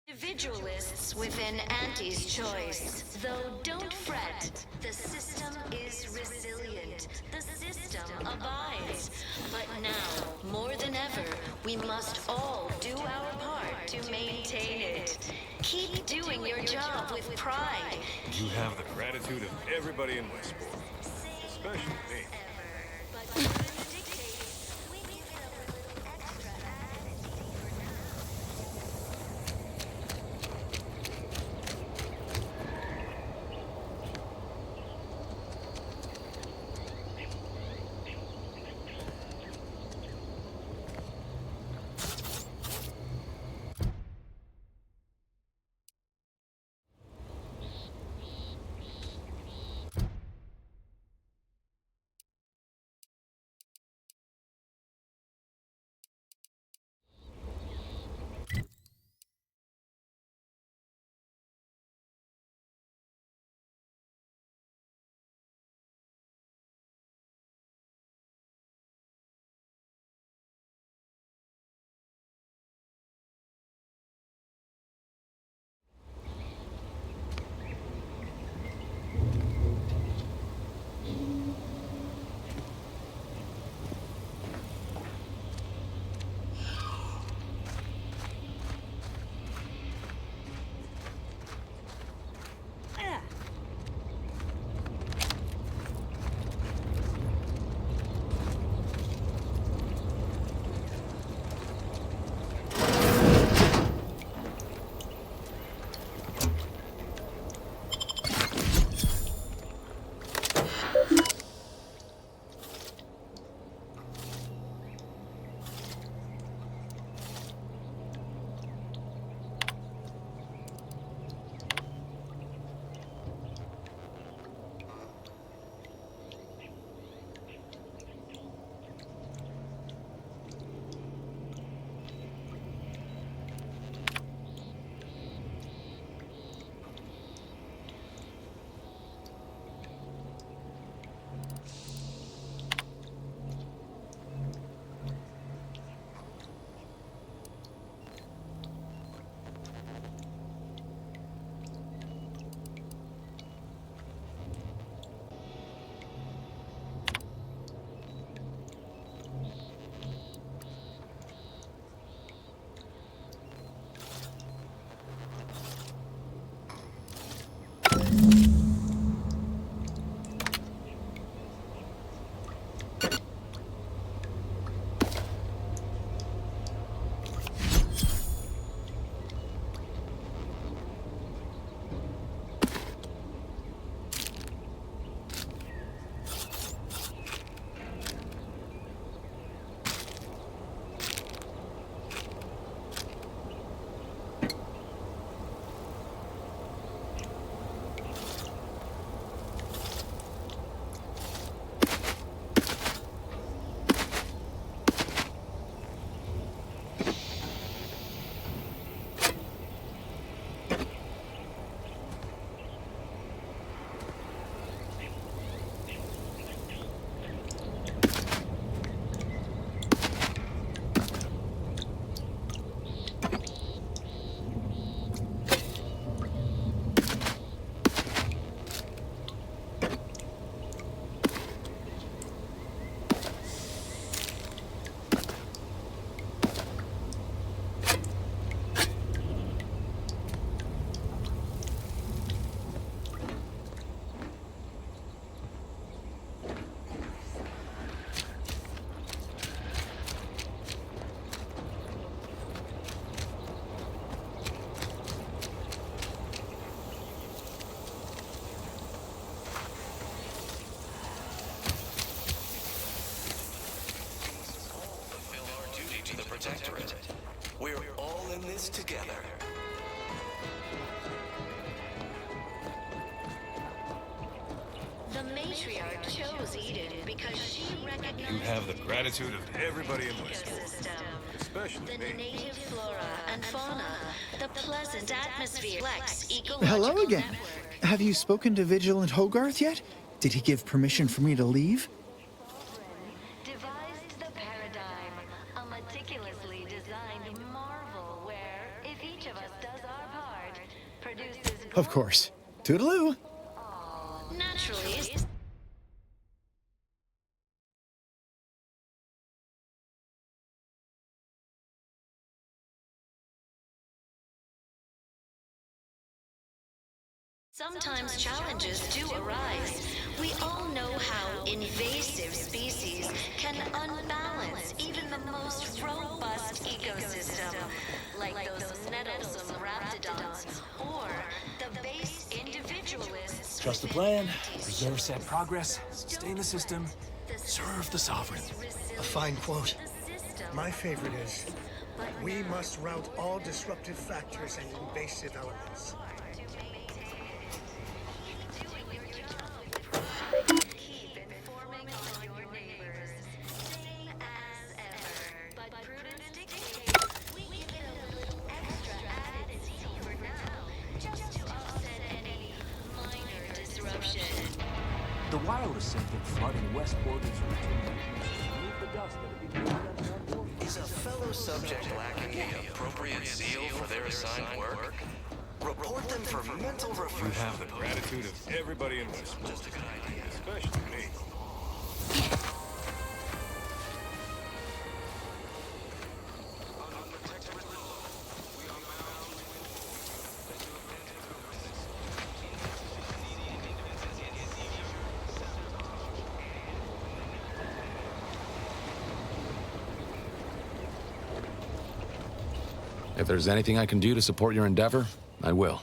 Individualists within Auntie's choice. Though don't fret, the system is resilient. The system abides. But now, more than ever, we must all do our part to maintain it. Keep doing your job with pride. You have the gratitude of everybody in Westport, especially me. Protectorate. We're all in this together. matriarch chose Eden because she recognized You have the gratitude of everybody in Westport. ecosystem, the native flora and fauna, the pleasant atmosphere, flex Hello ecological again. Have you spoken to Vigilant Hogarth yet? Did he give permission for me to leave? devised the paradigm, a meticulously designed marvel where, if each of us does our part, produces Of course. Toodaloo. naturally. Sometimes challenges do arise. We all know how invasive species can unbalance even the most robust ecosystem, like those nettlesome raptidons, or the base individualists. Trust the plan, preserve set progress, sustain the system, serve the sovereign. A fine quote. My favorite is, we must rout all disruptive factors and invasive elements. The wireless signal flooding Westport is routine. Remove the dust that would be blown up. Is a fellow subject lacking the appropriate zeal for their assigned work? Report them for mental You refreshment. have the gratitude of everybody in Westport. Just a good idea. Especially me. If there's anything I can do to support your endeavor, I will.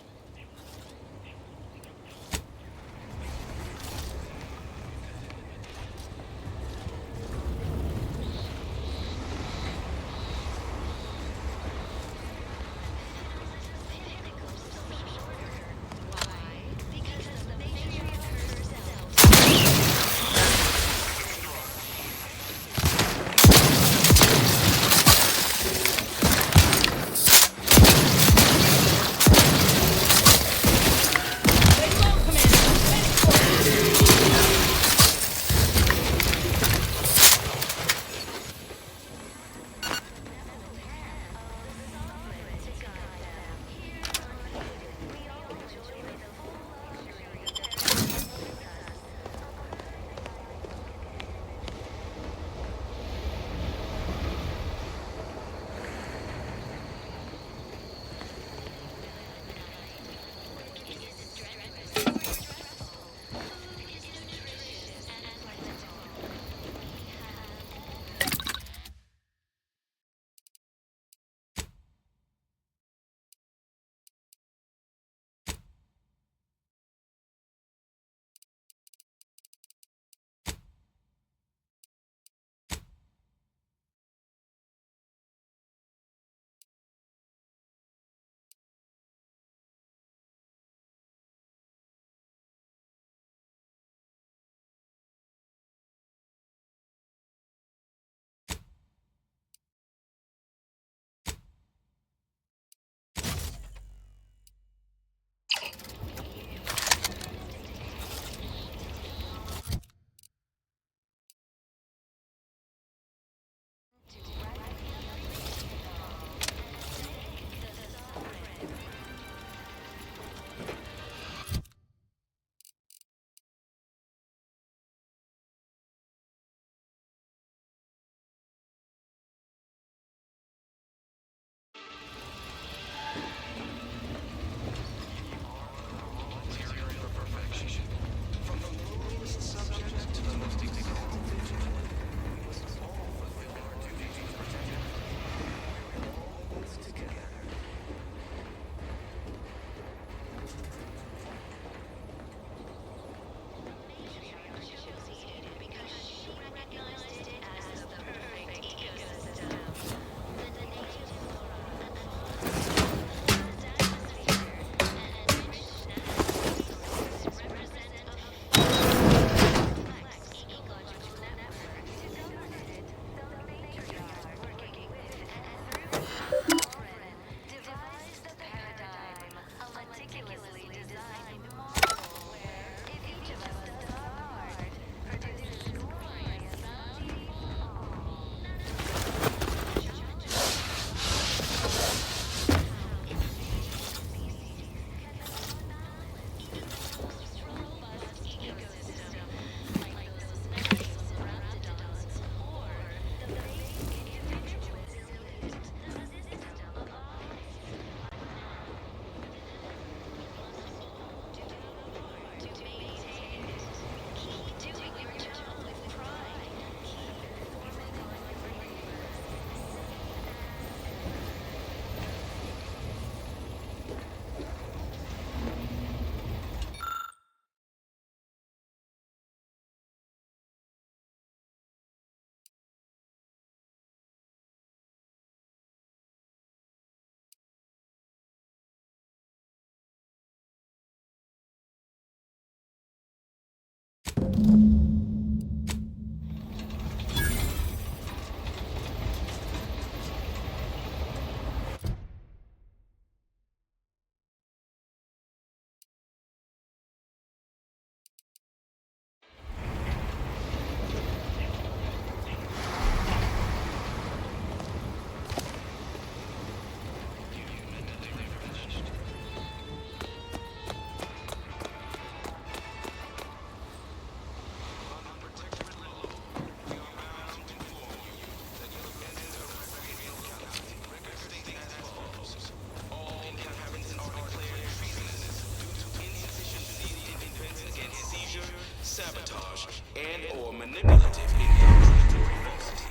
Sabotage, and/or manipulative indoctrinatory forces.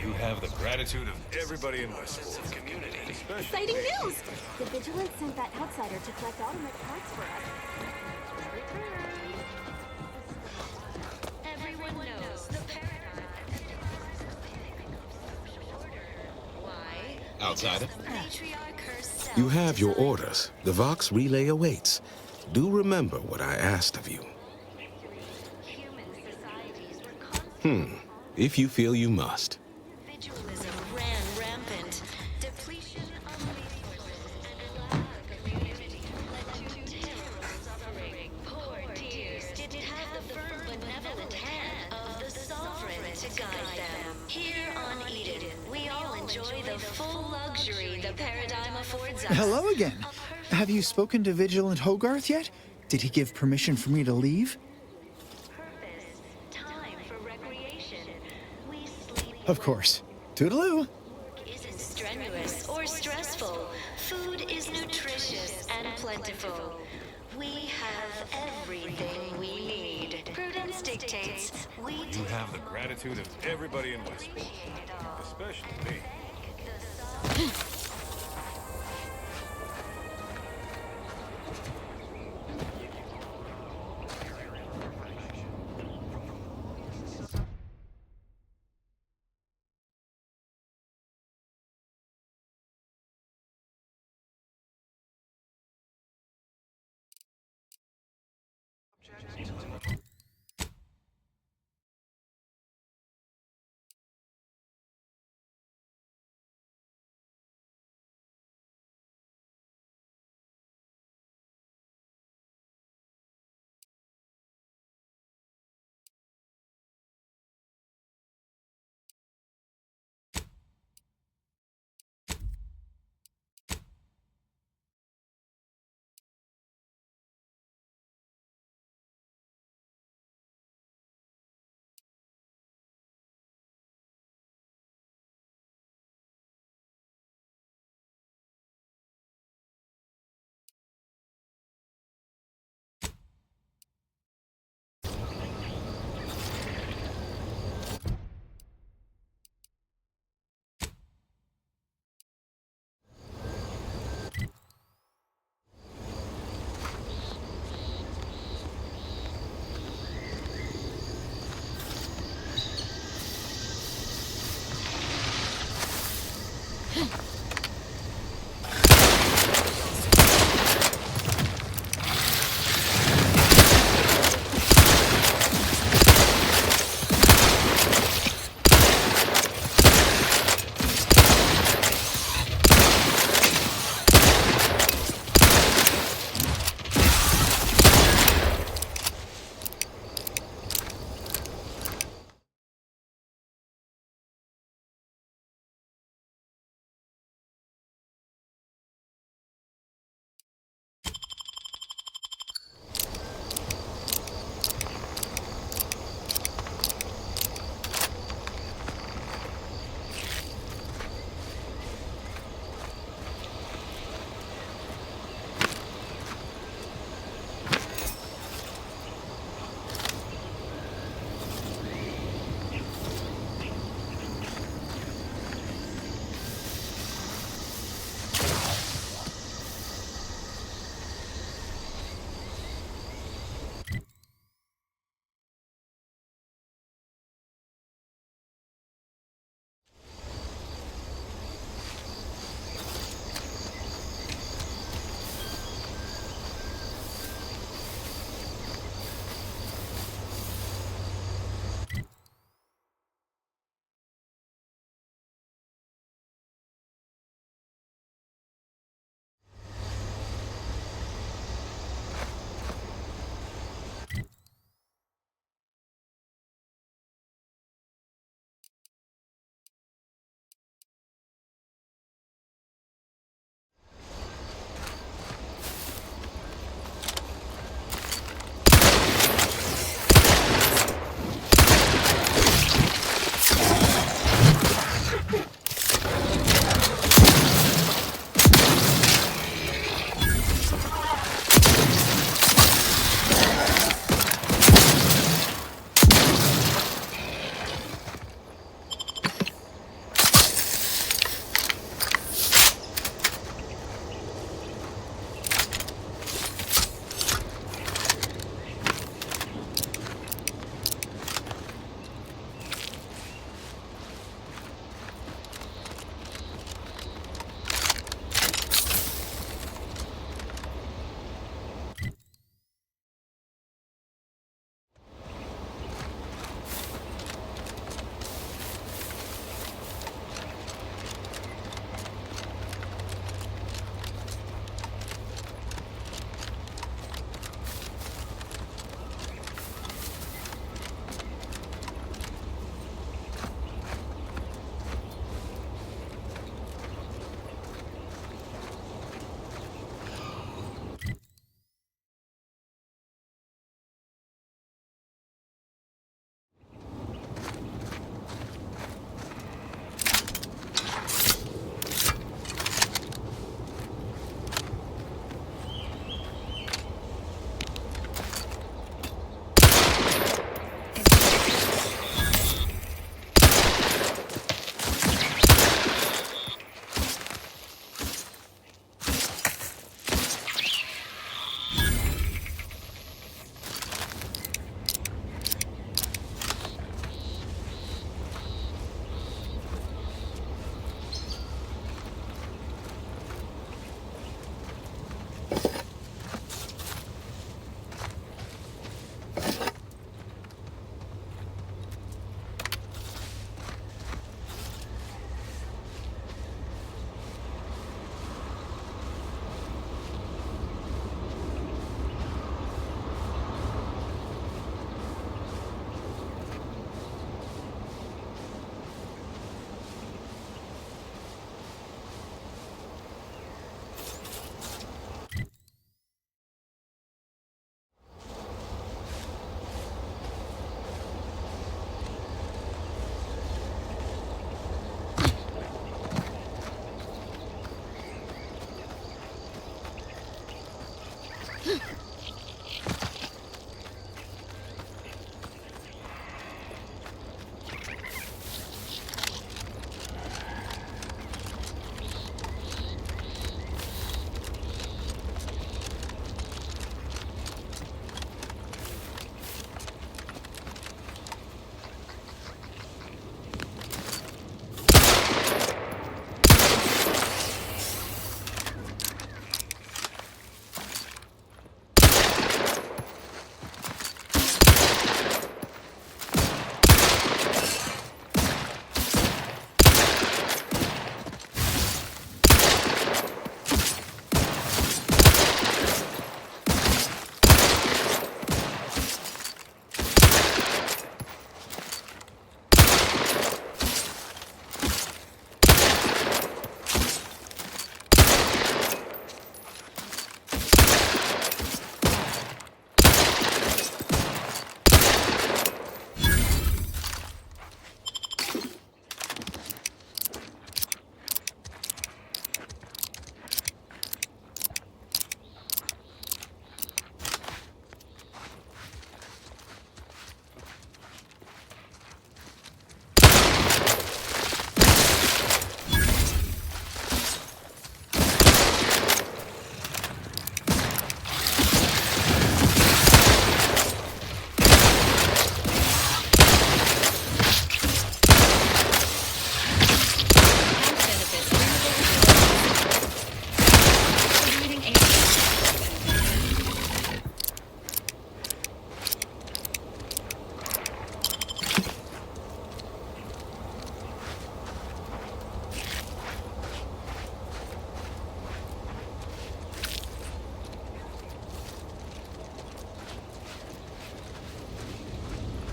You have the gratitude of everybody in Westport. Exciting news! The Vigilance sent that outsider to collect automatic parts for us. Everyone knows the paradigm. Why? Outsider? The matriarch herself. You have your orders. The Vox relay awaits. Do remember what I asked of you. If you feel you must. Individualism ran rampant. Depletion of resources and lack of community led to terrible suffering. Poor dears didn't have the firm benevolent hand of the sovereign to guide them. Here on Eden, we all enjoy the full luxury the paradigm affords us. Hello again. Have you spoken to Vigilant Hogarth yet? Did he give permission for me to leave? Of course. Toodaloo. Isn't strenuous or stressful. Food is nutritious and plentiful. We have everything we need. Prudence dictates we You have the gratitude of everybody in Westport, especially me.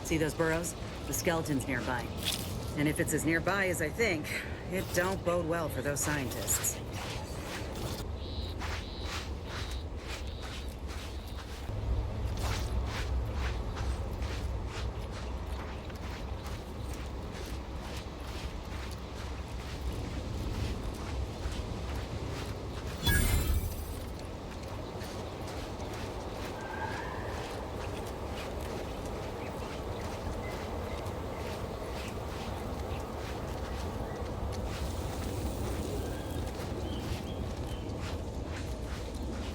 See those burrows? The skeleton's nearby. And if it's as nearby as I think, it don't bode well for those scientists.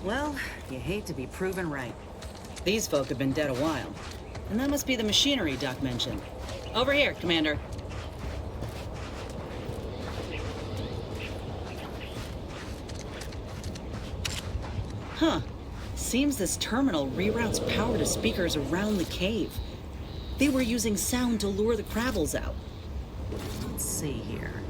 Well, you hate to be proven right. These folk have been dead a while. And that must be the machinery Doc mentioned. Over here, Commander. Huh. Seems this terminal reroutes power to speakers around the cave. They were using sound to lure the Krabbels out. Let's see here.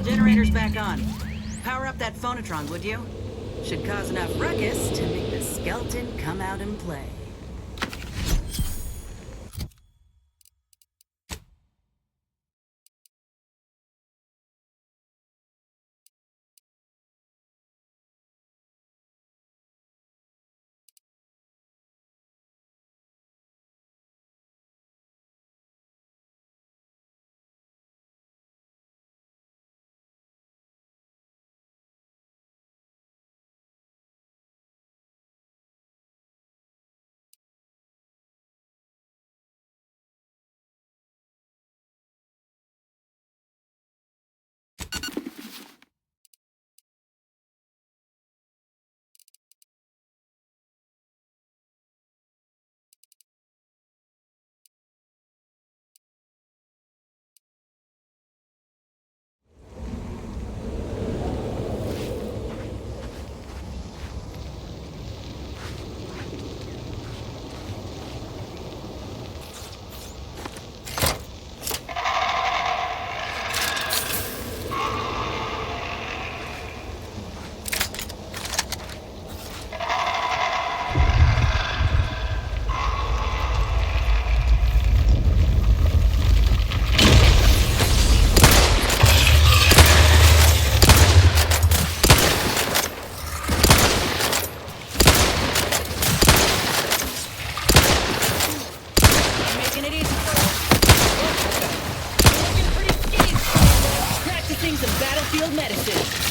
Generator's back on. Power up that phonotron, would you? Should cause enough ruckus to make the skeleton come out and play. Taking it easy, folks. You're looking pretty skinny, Commander. Practicing some battlefield medicine.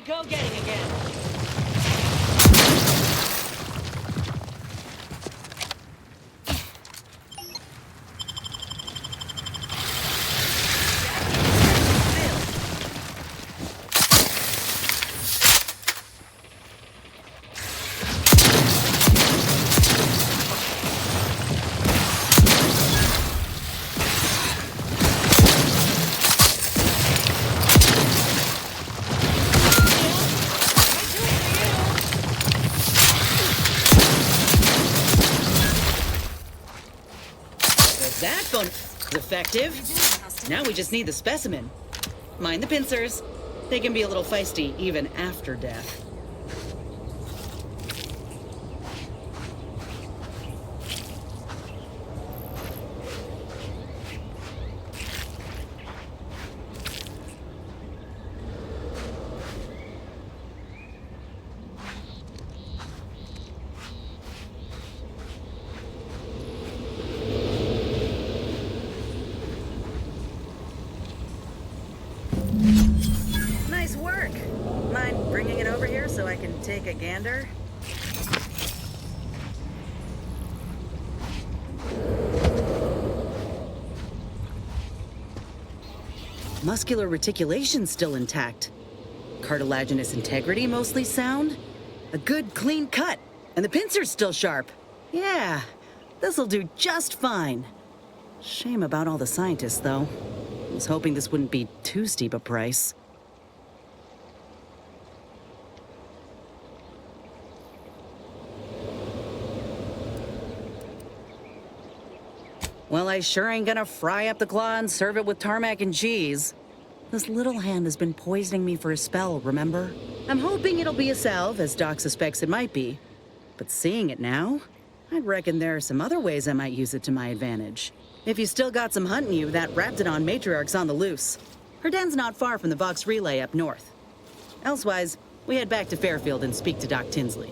Go getting again. That bonus is effective. Now we just need the specimen. Mind the pincers. They can be a little feisty even after death. take a gander? Muscular reticulation's still intact. Cartilaginous integrity mostly sound. A good clean cut, and the pincer's still sharp. Yeah, this'll do just fine. Shame about all the scientists, though. I was hoping this wouldn't be too steep a price. Well, I sure ain't gonna fry up the claw and serve it with tarmac and cheese. This little hand has been poisoning me for a spell, remember? I'm hoping it'll be a salve, as Doc suspects it might be. But seeing it now, I'd reckon there are some other ways I might use it to my advantage. If you still got some hunting you, that Raptidon matriarch's on the loose. Her den's not far from the Vox Relay up north. Elsewise, we head back to Fairfield and speak to Doc Tinsley.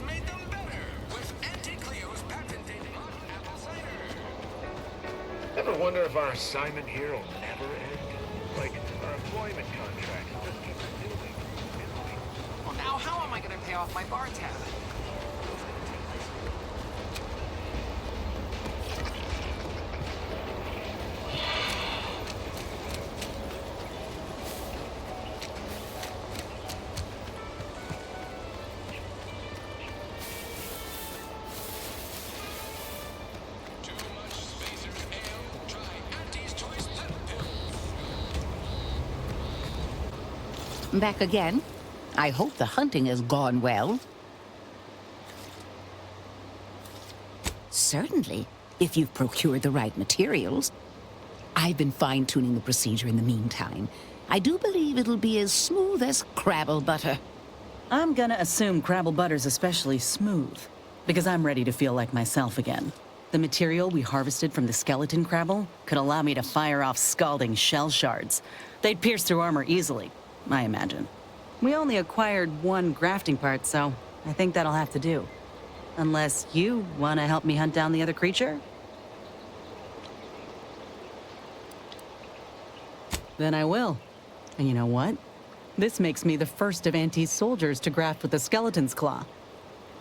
Made them better with Auntie Cleo's patented hot apple cider. Ever wonder if our assignment here will never end? Like our employment contract will just keep renewing. Well, now how am I gonna pay off my bar tab? Back again? I hope the hunting has gone well. Certainly, if you've procured the right materials. I've been fine-tuning the procedure in the meantime. I do believe it'll be as smooth as Crabble butter. I'm gonna assume Crabble butter's especially smooth, because I'm ready to feel like myself again. The material we harvested from the skeleton Crabble could allow me to fire off scalding shell shards. They'd pierce through armor easily, I imagine. We only acquired one grafting part, so I think that'll have to do. Unless you want to help me hunt down the other creature? Then I will. And you know what? This makes me the first of Auntie's soldiers to graft with the skeleton's claw.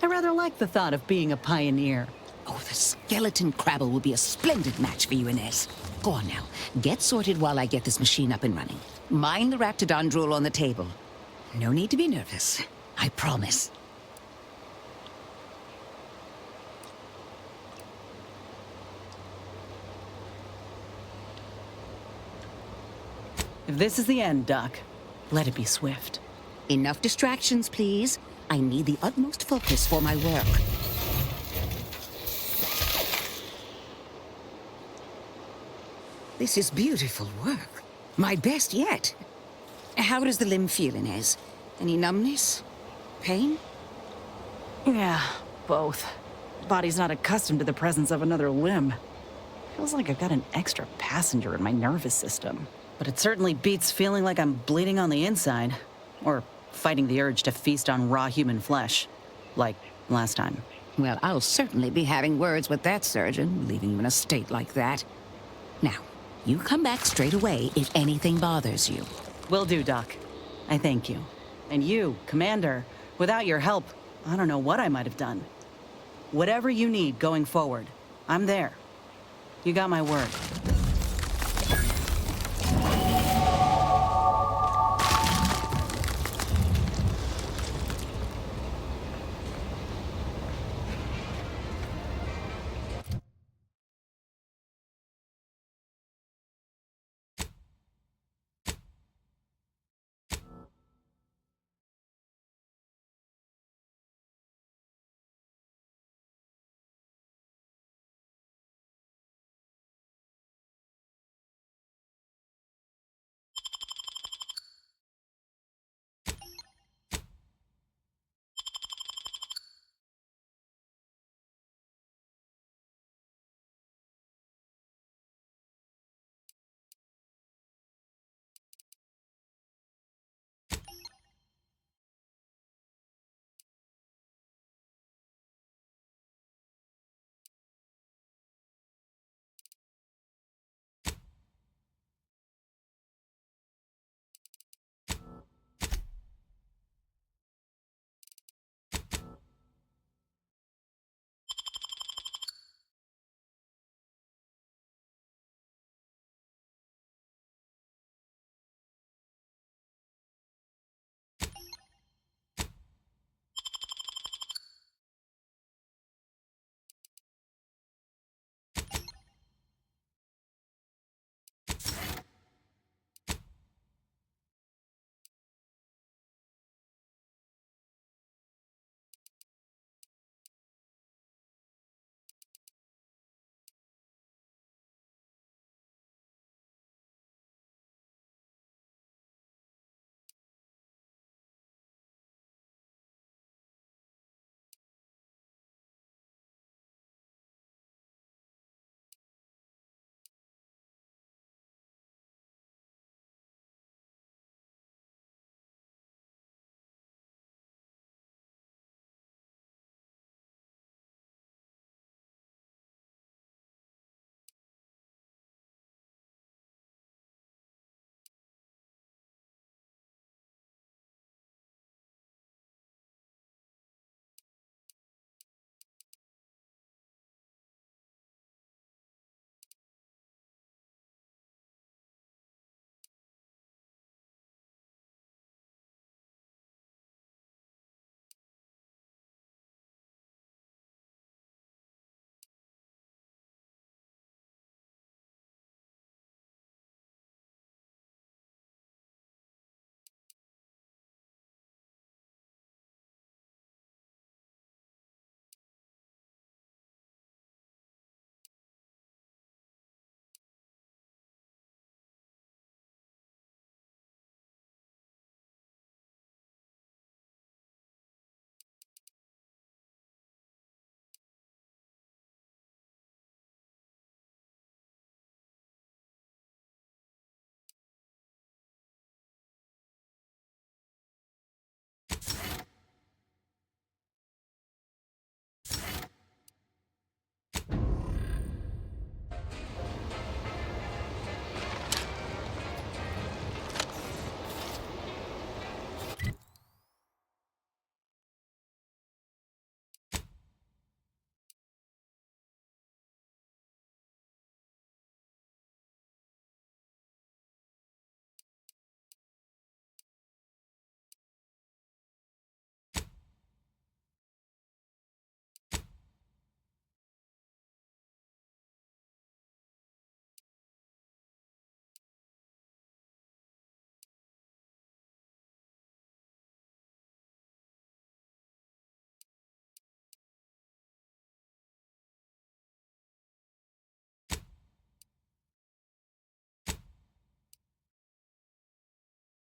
I rather like the thought of being a pioneer. Oh, the skeleton crabble will be a splendid match for you, Inez. Go on now. Get sorted while I get this machine up and running. Mind the Raptidon drool on the table. No need to be nervous. I promise. If this is the end, Doc, let it be swift. Enough distractions, please. I need the utmost focus for my work. This is beautiful work. My best yet. How does the limb feel, Inez? Any numbness? Pain? Yeah, both. Body's not accustomed to the presence of another limb. Feels like I've got an extra passenger in my nervous system. But it certainly beats feeling like I'm bleeding on the inside. Or fighting the urge to feast on raw human flesh. Like last time. Well, I'll certainly be having words with that surgeon, leaving you in a state like that. Now, you come back straight away if anything bothers you. Will do, Doc. I thank you. And you, Commander, without your help, I don't know what I might have done. Whatever you need going forward, I'm there. You got my word.